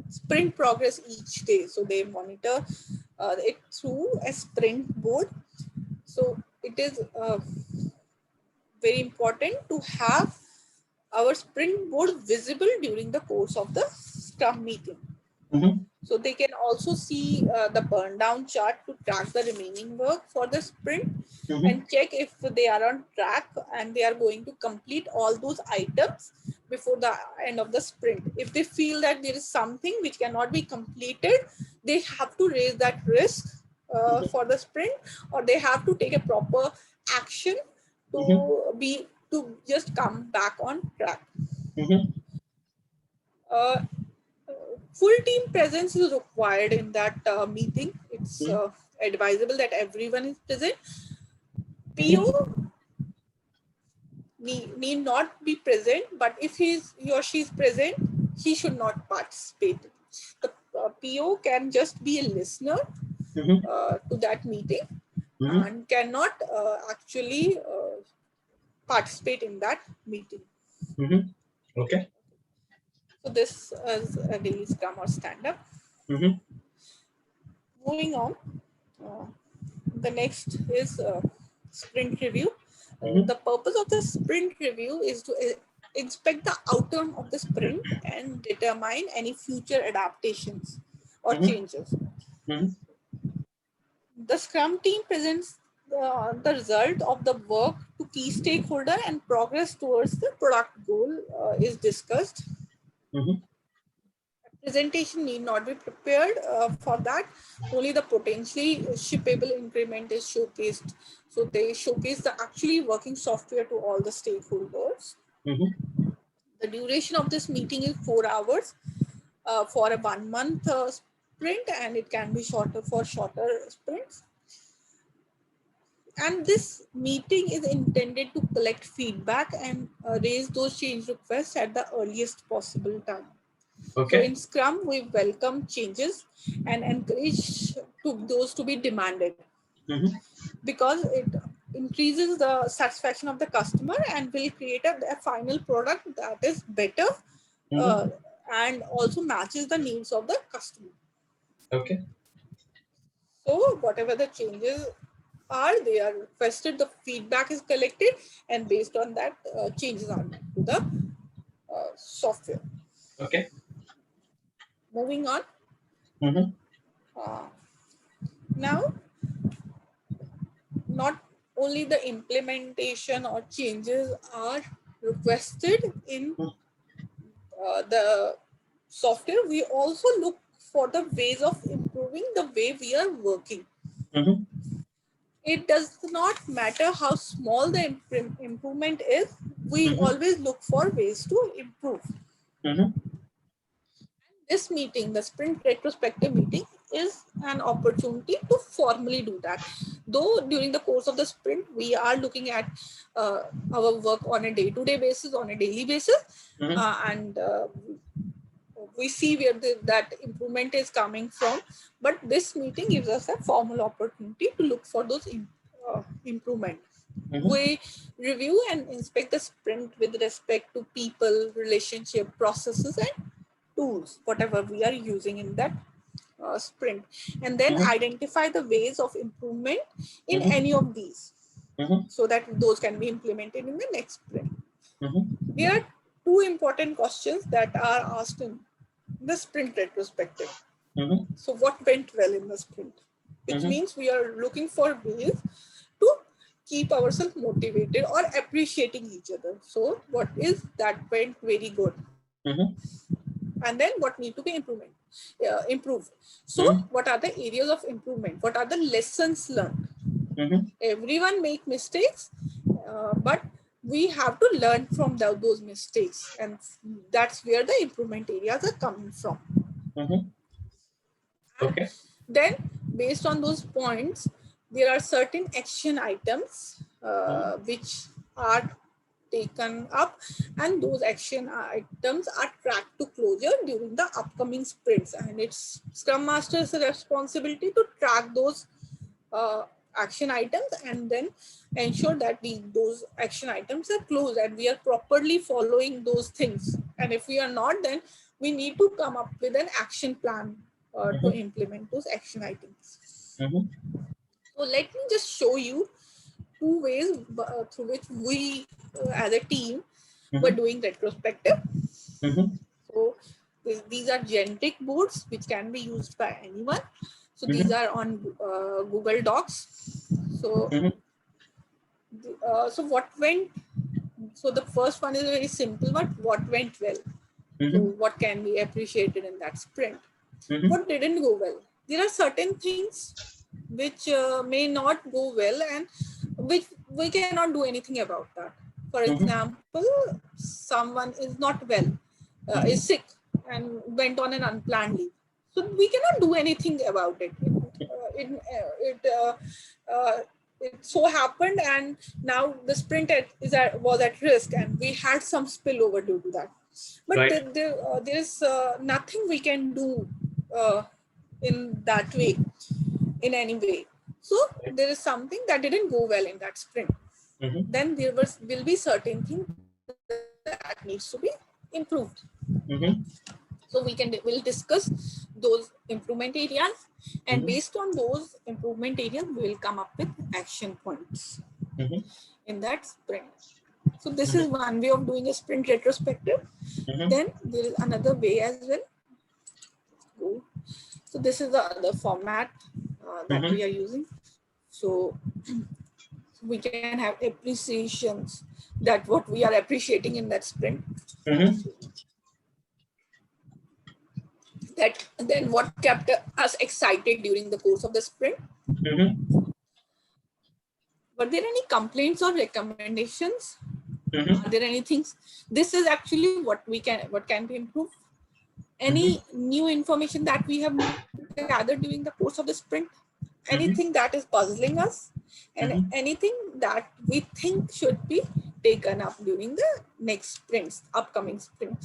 sprint progress each day. So they monitor it through a sprint board. So it is very important to have our sprint board visible during the course of the Scrum meeting. So they can also see the burn down chart to track the remaining work for the sprint and check if they are on track and they are going to complete all those items before the end of the sprint. If they feel that there is something which cannot be completed, they have to raise that risk for the sprint, or they have to take a proper action to just come back on track. Full team presence is required in that meeting. It's advisable that everyone is present. PO need not be present, but if he or she is present, he should not participate. The PO can just be a listener to that meeting and cannot actually participate in that meeting. Okay. So this is a daily scrum or stand-up. Moving on, the next is sprint review. The purpose of the sprint review is to inspect the outcome of the sprint and determine any future adaptations or changes. The Scrum team presents the result of the work to key stakeholder and progress towards the product goal is discussed. Presentation need not be prepared for that. Only the potentially shippable increment is showcased. So they showcase the actually working software to all the stakeholders. The duration of this meeting is 4 hours for a 1 month sprint, and it can be shorter for shorter sprints. And this meeting is intended to collect feedback and raise those change requests at the earliest possible time. So Okay. in Scrum, we welcome changes and encourage those to be demanded, because it increases the satisfaction of the customer and will create a final product that is better and also matches the needs of the customer. Okay. So whatever the changes are, they are requested, the feedback is collected, and based on that, changes are made to the software. Okay. Moving on. Uh, now, not only the implementation or changes are requested in the software, we also look for the ways of improving the way we are working. It does not matter how small the improvement is, we always look for ways to improve. This meeting, the sprint retrospective meeting, is an opportunity to formally do that. Though during the course of the sprint, we are looking at our work on a day-to-day basis, on a daily basis, and we see where that improvement is coming from. But this meeting gives us a formal opportunity to look for those improvements. We review and inspect the sprint with respect to people, relationship, processes, and tools, whatever we are using in that sprint, and then identify the ways of improvement in any of these, so that those can be implemented in the next sprint. There are two important questions that are asked in the sprint retrospective. So what went well in the sprint? Which means we are looking for ways to keep ourselves motivated or appreciating each other. So what is that went very good? And then what need to be improved. So what are the areas of improvement? What are the lessons learned? Everyone make mistakes, but we have to learn from those mistakes, and that's where the improvement areas are coming from. Okay. Then based on those points, there are certain action items which are taken up, and those action items are tracked to closure during the upcoming sprints, and it's Scrum Master's responsibility to track those action items and then ensure that those action items are closed and we are properly following those things. And if we are not, then we need to come up with an action plan to implement those action items. So let me just show you two ways through which we as a team were doing retrospective. So these are generic boards which can be used by anyone. So these are on Google Docs. So so what went, so the first one is a very simple one, what went well. So what can be appreciated in that sprint? What didn't go well? There are certain things which may not go well and which we cannot do anything about that. For example, someone is not well, is sick and went on an unplanned leave. So we cannot do anything about it. It so happened, and now the sprint was at risk, and we had some spillover due to that. But there is nothing we can do in that way, in any way. So there is something that didn't go well in that sprint. Then there will be certain things that needs to be improved. So we'll discuss those improvement areas, and based on those improvement areas, we will come up with action points in that sprint. So this is one way of doing a sprint retrospective. Then there is another way as well. So this is the other format that we are using. So we can have appreciations, that what we are appreciating in that sprint. That then what kept us excited during the course of the sprint. Were there any complaints or recommendations? Are there any things? This is actually what can be improved. Any new information that we have gathered during the course of the sprint? Anything that is puzzling us, and anything that we think should be taken up during the next sprints, upcoming sprint.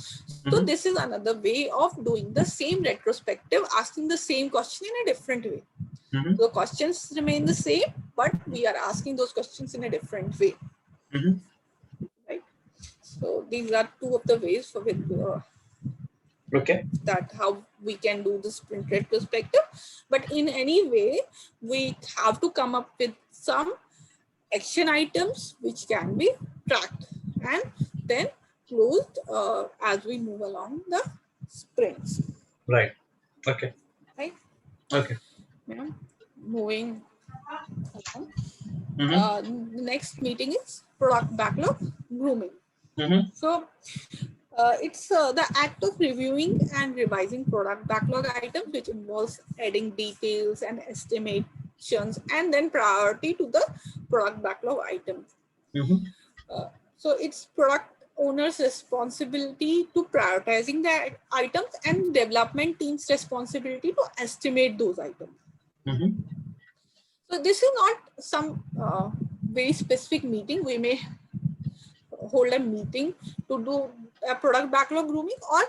So this is another way of doing the same retrospective, asking the same question in a different way. The questions remain the same, but we are asking those questions in a different way. Right. So these are two of the ways for which that how we can do the sprint retrospective. But in any way, we have to come up with some action items which can be tracked and then closed as we move along the sprints. Right. Okay. Right. Okay. Yeah. Moving along. The next meeting is product backlog grooming. So it's the act of reviewing and revising product backlog items, which involves adding details and estimations and then priority to the product backlog items. So it's product owner's responsibility to prioritizing the items and development team's responsibility to estimate those items. So this is not some very specific meeting. We may hold a meeting to do a product backlog grooming, or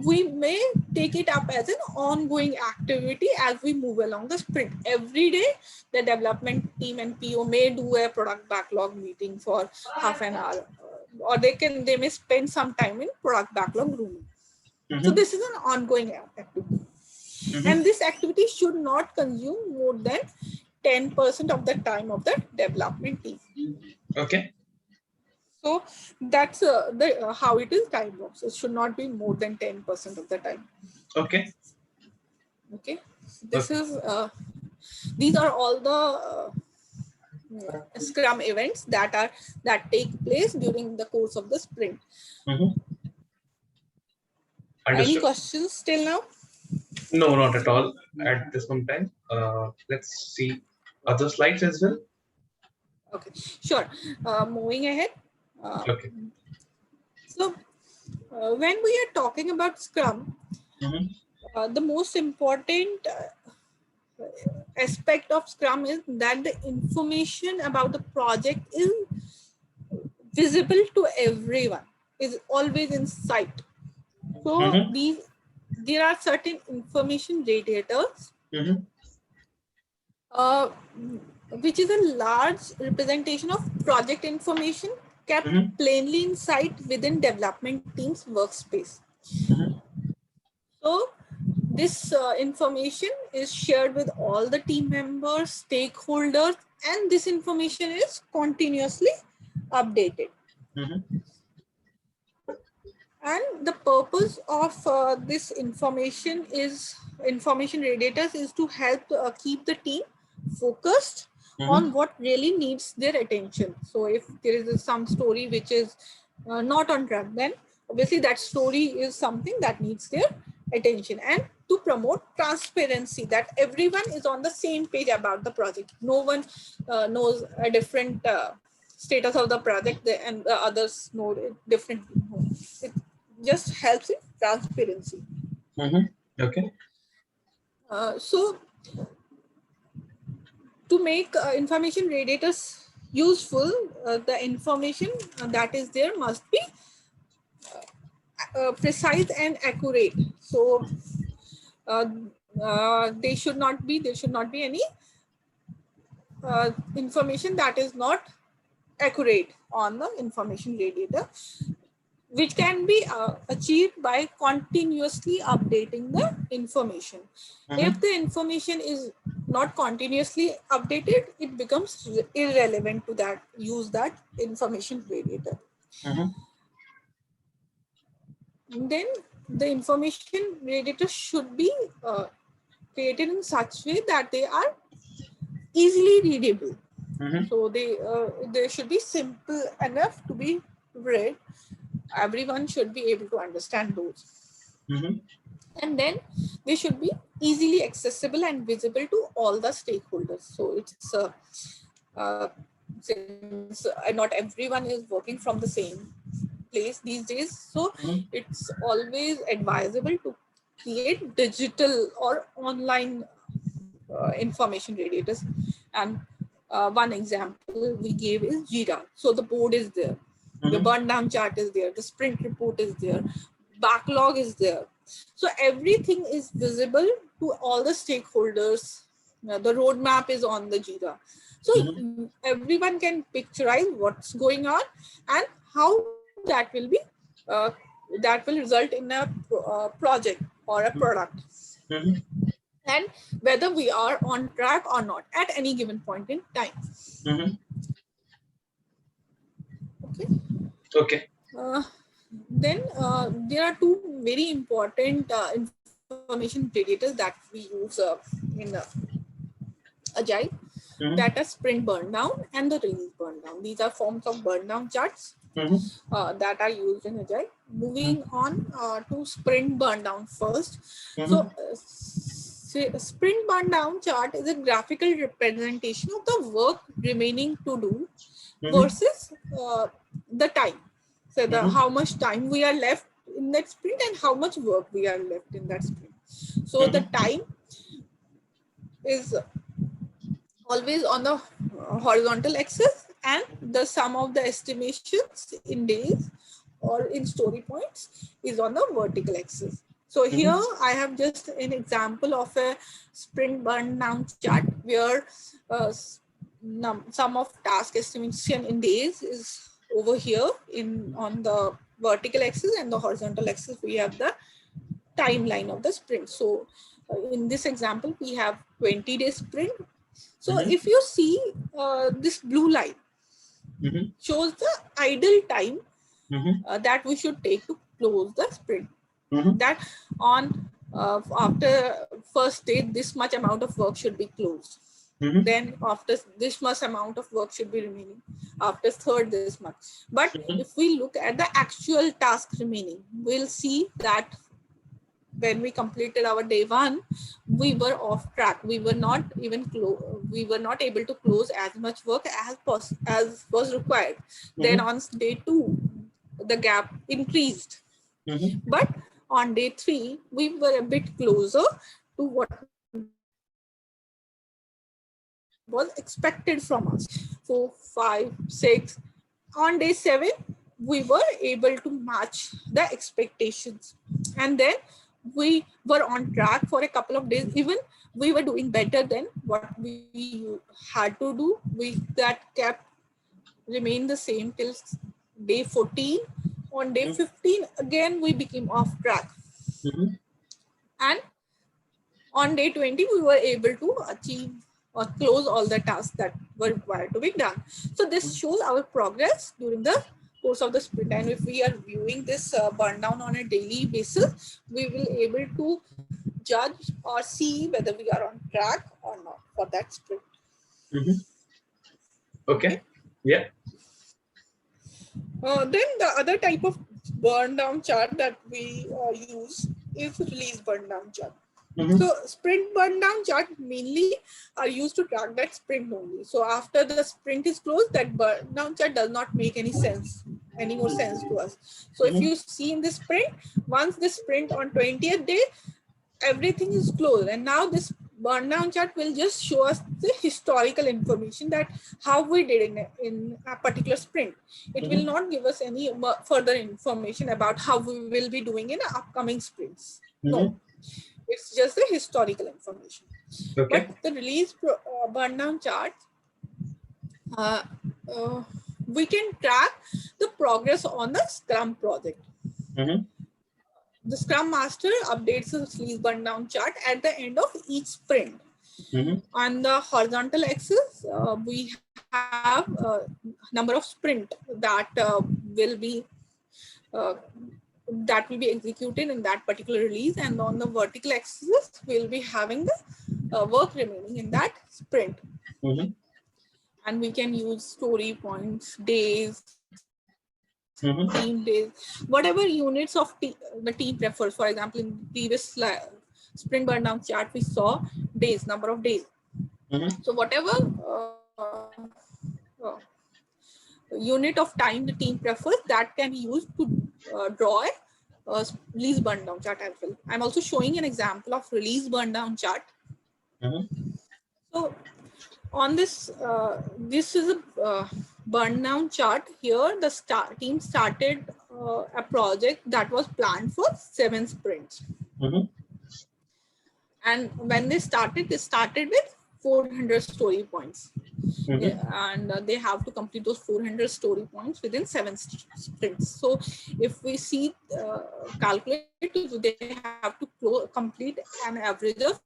we may take it up as an ongoing activity as we move along the sprint. Every day, the development team and PO may do a product backlog meeting for half an hour, or they may spend some time in product backlog grooming. So this is an ongoing activity. And this activity should not consume more than 10% of the time of the development team. Okay. So that's how it is time box. It should not be more than 10% of the time. Okay. Okay. This is these are all the Scrum events that take place during the course of the sprint. Any questions till now? No, not at all at this point in time. Let's see other slides as well. Okay, sure. Moving ahead. Okay. So when we are talking about Scrum, the most important aspect of Scrum is that the information about the project is visible to everyone, is always in sight. So there are certain information radiators, which is a large representation of project information kept plainly in sight within development team's workspace. So this information is shared with all the team members, stakeholders, and this information is continuously updated. And the purpose of this information radiators is to help keep the team focused on what really needs their attention. So if there is some story which is not on track, then obviously that story is something that needs their attention, and to promote transparency, that everyone is on the same page about the project. No one knows a different status of the project and the others know it differently. It just helps in transparency. Okay. So to make information radiators useful, the information that is there must be precise and accurate. So there should not be any information that is not accurate on the information radiator, which can be achieved by continuously updating the information. If the information is not continuously updated, it becomes irrelevant to use that information radiator. Then the information radiators should be created in such way that they are easily readable. So they should be simple enough to be read. Everyone should be able to understand those. And then they should be easily accessible and visible to all the stakeholders. So it's since not everyone is working from the same place these days, so it's always advisable to create digital or online information radiators. And one example we gave is Jira. So the board is there. The burn down chart is there, the sprint report is there, backlog is there. So everything is visible to all the stakeholders. The roadmap is on the Jira. So everyone can picturize what's going on and how that will be, that will result in a project or a product. And whether we are on track or not at any given point in time. Okay. Then there are two very important information radiators that we use in Agile. That are sprint burn down and the release burn down. These are forms of burn down charts that are used in Agile. Moving on to sprint burn down first. So sprint burn down chart is a graphical representation of the work remaining to do versus the time. So how much time we are left in that sprint and how much work we are left in that sprint. So the time is always on the horizontal axis and the sum of the estimations in days or in story points is on the vertical axis. So here I have just an example of a sprint burn down chart where sum of task estimation in days is over here on the vertical axis, and the horizontal axis we have the timeline of the sprint. So in this example we have 20-day sprint. So if you see this blue line shows the idle time that we should take to close the sprint. That on after first day this much amount of work should be closed. Then after this much amount of work should be remaining. After third this much. But if we look at the actual task remaining, we'll see that when we completed our day 1, we were off track. We were not even we were not able to close as much work as was required. Then on day 2, the gap increased. But on day 3, we were a bit closer to what was expected from us. 4, 5, 6. On day 7, we were able to match the expectations. And then we were on track for a couple of days. Even we were doing better than what we had to do. That kept remained the same till day 14. On day 15, again, we became off track. And on day 20, we were able to achieve or close all the tasks that were required to be done. So this shows our progress during the course of the sprint. And if we are viewing this burn down on a daily basis, we will be able to judge or see whether we are on track or not for that sprint. Okay. Yeah. Then the other type of burn down chart that we use is release burn down chart. So sprint burn down chart mainly are used to track that sprint only. So after the sprint is closed, that burn down chart does not make any more sense to us. So if you see in this sprint, once the sprint on 20th day, everything is closed. And now this burn down chart will just show us the historical information that how we did in a particular sprint. It will not give us any further information about how we will be doing in upcoming sprints. No. It's just the historical information. Okay. But the release burn down chart, we can track the progress on the Scrum project. The Scrum Master updates the release burn down chart at the end of each sprint. On the horizontal axis, we have number of sprint that will be executed in that particular release, and on the vertical axis we'll be having the work remaining in that sprint. And we can use story points, days, team days, whatever units of the team prefers. For example, in the previous sprint burn down chart we saw days, number of days. So whatever unit of time the team prefers, that can be used to draw a release burn down chart as well. I'm also showing an example of release burn down chart. So on this, this is a burn down chart. Here, the team started a project that was planned for 7 sprints. And when they started with 400 story points. And they have to complete those 400 story points within 7 sprints. So if we see, calculate, they have to complete an average of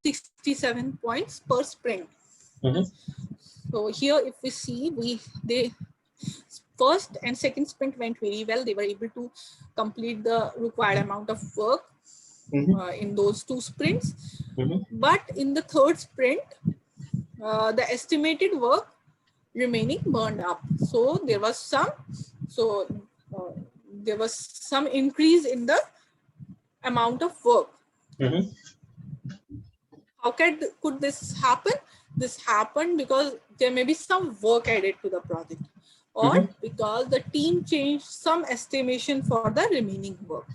67 points per sprint. So here, if we see, they first and second sprint went very well. They were able to complete the required amount of work in those 2 sprints. But in the 3rd sprint, the estimated work remaining burned up. So there was some increase in the amount of work. How could this happen? This happened because there may be some work added to the project, or because the team changed some estimation for the remaining work.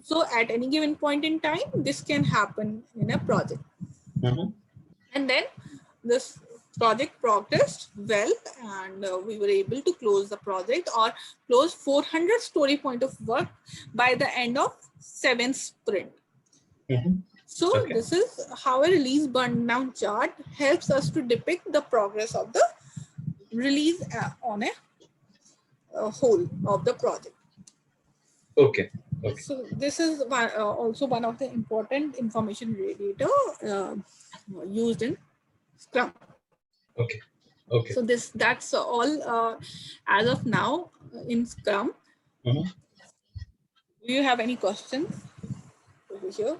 So at any given point in time, this can happen in a project. And then this project progressed well, and we were able to close the project or close 400 story point of work by the end of 7th sprint. So this is how a release burn down chart helps us to depict the progress of the release on a whole of the project. Okay. So this is also one of the important information radiator used in Scrum. Okay. So that's all as of now in Scrum. Do you have any questions over here?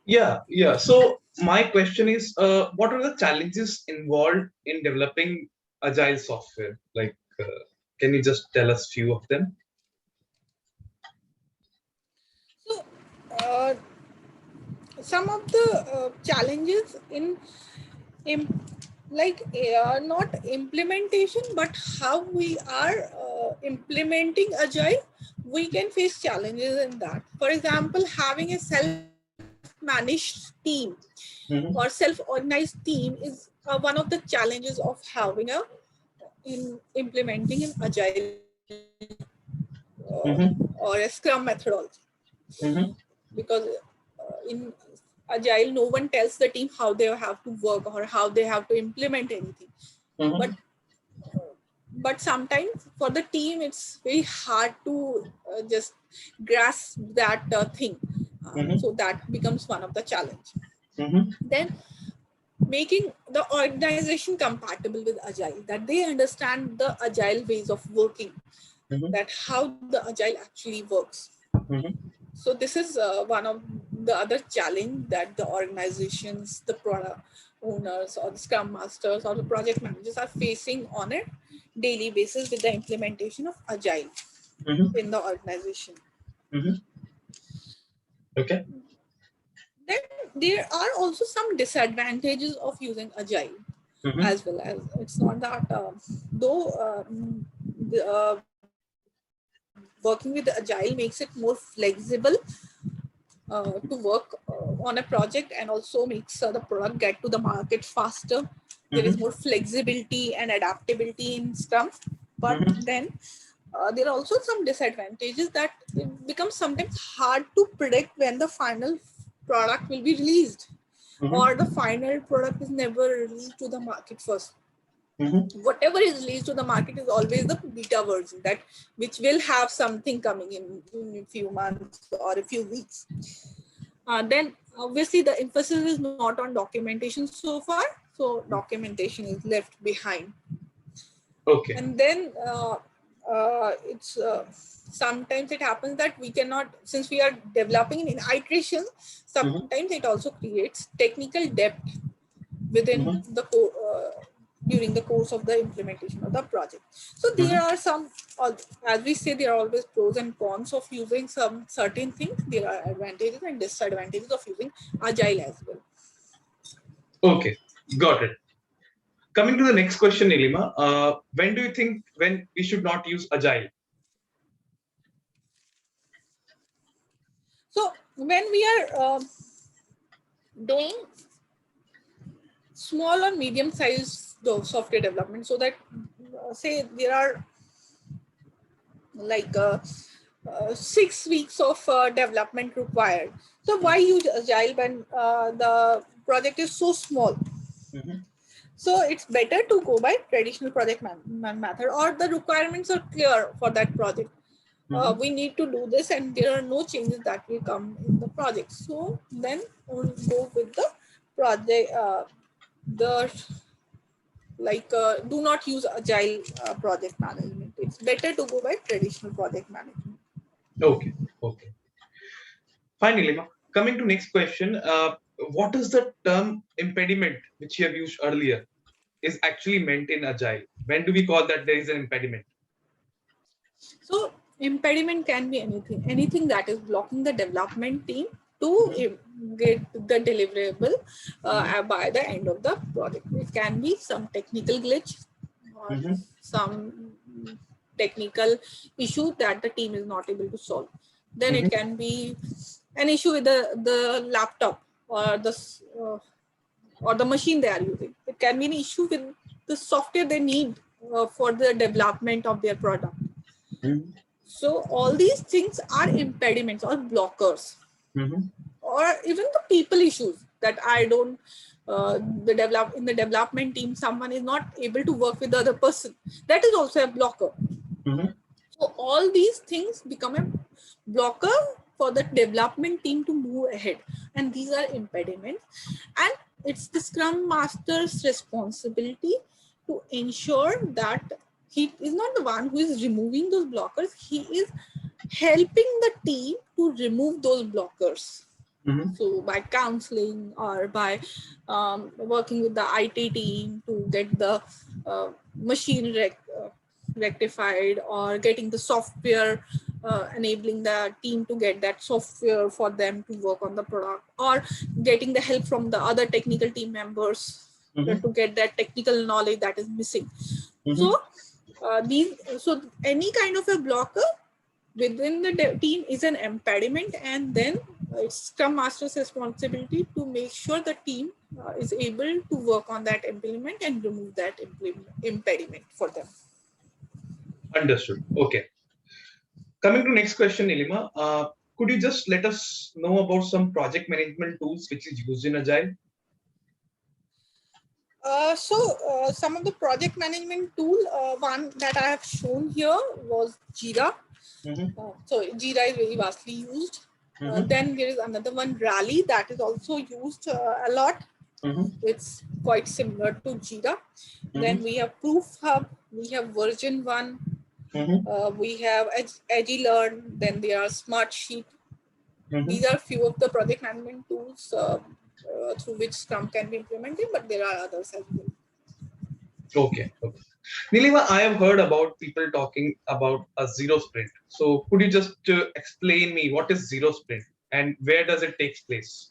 Yeah. So my question is, what are the challenges involved in developing agile software? Like, can you just tell us few of them? So some of the challenges in not implementation, but how we are implementing Agile, we can face challenges in that. For example, having a self-managed team or self-organized team is one of the challenges of having in implementing an Agile or a Scrum methodology. Because in Agile, no one tells the team how they have to work or how they have to implement anything. But sometimes for the team, it's very hard to just grasp that thing. So that becomes one of the challenge. Then making the organization compatible with Agile, that they understand the Agile ways of working, that how the Agile actually works. So this is one of the other challenge that the organizations, the product owners or the Scrum Masters or the project managers are facing on a daily basis with the implementation of Agile in the organization. Okay. Then there are also some disadvantages of using Agile as well. As it's not that though working with Agile makes it more flexible to work on a project, and also makes the product get to the market faster. There is more flexibility and adaptability in Scrum, but then there are also some disadvantages that it becomes sometimes hard to predict when the final product will be released, or the final product is never released to the market first. Whatever is released to the market is always the beta version, that which will have something coming in a few months or a few weeks. Then obviously the emphasis is not on documentation so far, so documentation is left behind. Okay. And then it's sometimes it happens that we cannot, since we are developing in iterations, sometimes it also creates technical depth within the during the course of the implementation of the project. So there are some, as we say, there are always pros and cons of using some certain things. There are advantages and disadvantages of using Agile as well. Okay, got it. Coming to the next question, Neelima, when do you think when we should not use Agile? So when we are doing small or medium sized software development, so that say there are like 6 weeks of development required. So why use Agile when the project is so small? So it's better to go by traditional project method, or the requirements are clear for that project. We need to do this and there are no changes that will come in the project. So then we'll go with the project, do not use Agile project management. It's better to go by traditional project management. Okay. Okay. Fine, Neelima. Coming to next question, what is the term impediment which you have used earlier is actually meant in Agile? When do we call that there is an impediment? So impediment can be anything that is blocking the development team to get the deliverable by the end of the project. It can be some technical glitch or some technical issue that the team is not able to solve. Then it can be an issue with the laptop or the machine they are using. It can be an issue with the software they need for the development of their product. So all these things are impediments or blockers, or even the people issues that I don't in the development team, someone is not able to work with the other person. That is also a blocker. So all these things become a blocker for the development team to move ahead, and these are impediments. And it's the Scrum Master's responsibility to ensure that he is not the one who is removing those blockers. He is helping the team to remove those blockers. So by counseling or by working with the IT team to get the machine rectified, or getting the software, enabling the team to get that software for them to work on the product, or getting the help from the other technical team members to get that technical knowledge that is missing. So any kind of a blocker within the team is an impediment, and then it's Scrum Master's responsibility to make sure the team is able to work on that impediment and remove that impediment for them. Understood. Okay. Coming to next question, Neelima, could you just let us know about some project management tools which is used in Agile? Some of the project management tool, one that I have shown here was Jira. So Jira is very vastly used. Then there is another one, Rally, that is also used a lot. It's quite similar to Jira. Then we have Proof Hub, we have version 1, we have Agile, then there are Smartsheet. These are few of the project management tools through which Scrum can be implemented, but there are others as well. Okay. Okay. Neelima, I have heard about people talking about a zero sprint. So could you just explain me what is zero sprint and where does it take place?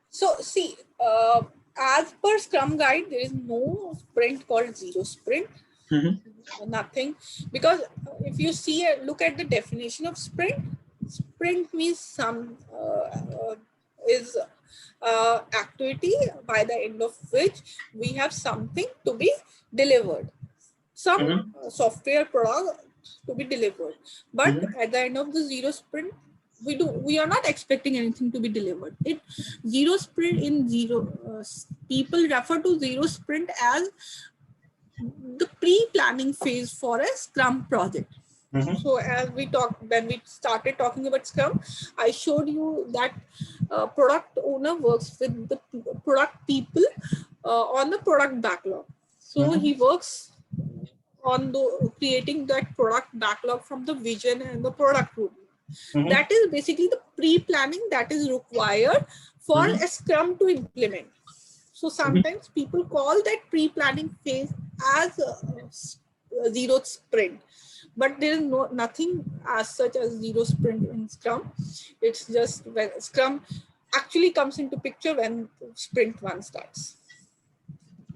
So see, as per Scrum guide, there is no sprint called zero sprint. Nothing, because if you see look at the definition of sprint, sprint means some is activity by the end of which we have something to be delivered, some software product to be delivered. But at the end of the zero sprint, we are not expecting anything to be delivered. Zero sprint in people refer to zero sprint as the pre-planning phase for a Scrum project. So as when we started talking about Scrum, I showed you that product owner works with the product people on the product backlog. So he works on creating that product backlog from the vision and the product roadmap. That is basically the pre-planning that is required for a Scrum to implement. So sometimes people call that pre-planning phase as a zero sprint, but there is nothing as such as zero sprint in Scrum. It's just when Scrum actually comes into picture when sprint 1 starts.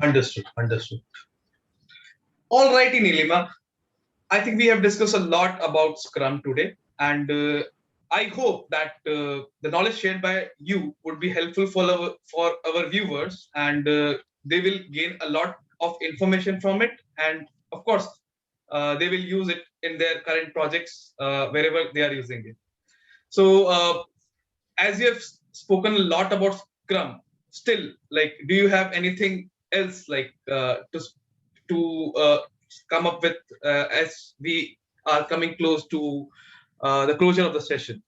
Understood. Understood. All righty, Neelima. I think we have discussed a lot about Scrum today, and I hope that the knowledge shared by you would be helpful for our viewers, and they will gain a lot of information from it. And of course, they will use it in their current projects wherever they are using it. So, as you have spoken a lot about Scrum, still, like, do you have anything else like to come up with as we are coming close to the closure of the session?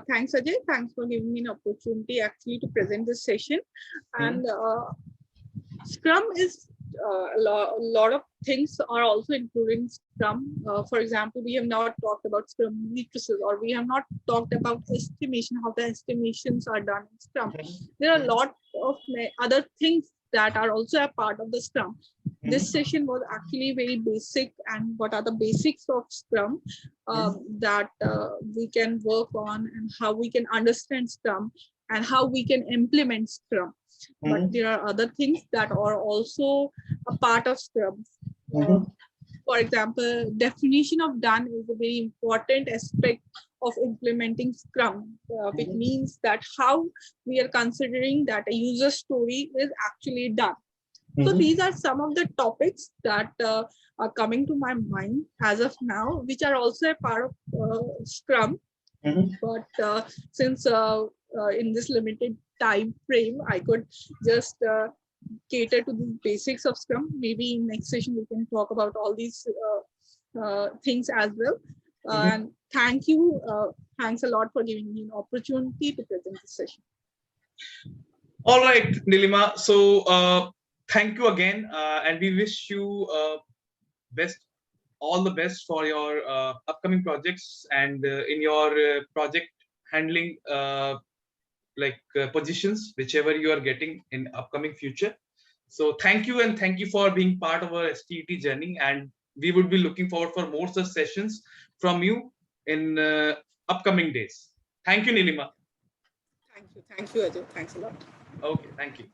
Thanks, Ajay. Thanks for giving me an opportunity actually to present this session. And Scrum is a lot of things are also including Scrum. For example, we have not talked about Scrum matrices, or we have not talked about estimation, how the estimations are done in Scrum. There are a lot of other things that are also a part of the Scrum. This session was actually very basic, and what are the basics of Scrum that we can work on, and how we can understand Scrum, and how we can implement Scrum. But there are other things that are also a part of Scrum. For example, definition of done is a very important aspect of implementing Scrum, which means that how we are considering that a user story is actually done. So these are some of the topics that are coming to my mind as of now, which are also a part of Scrum. But since in this limited time frame, I could just cater to the basics of Scrum. Maybe in next session, we can talk about all these things as well. And thank you. Thanks a lot for giving me an opportunity to present this session. All right, Neelima. So thank you again, and we wish you all the best for your upcoming projects, and in your project handling positions, whichever you are getting in upcoming future. So thank you, and thank you for being part of our STET journey, and we would be looking forward for more such sessions from you in upcoming days. Thank you, Neelima. Thank you, Ajay. Thanks a lot. Okay, thank you.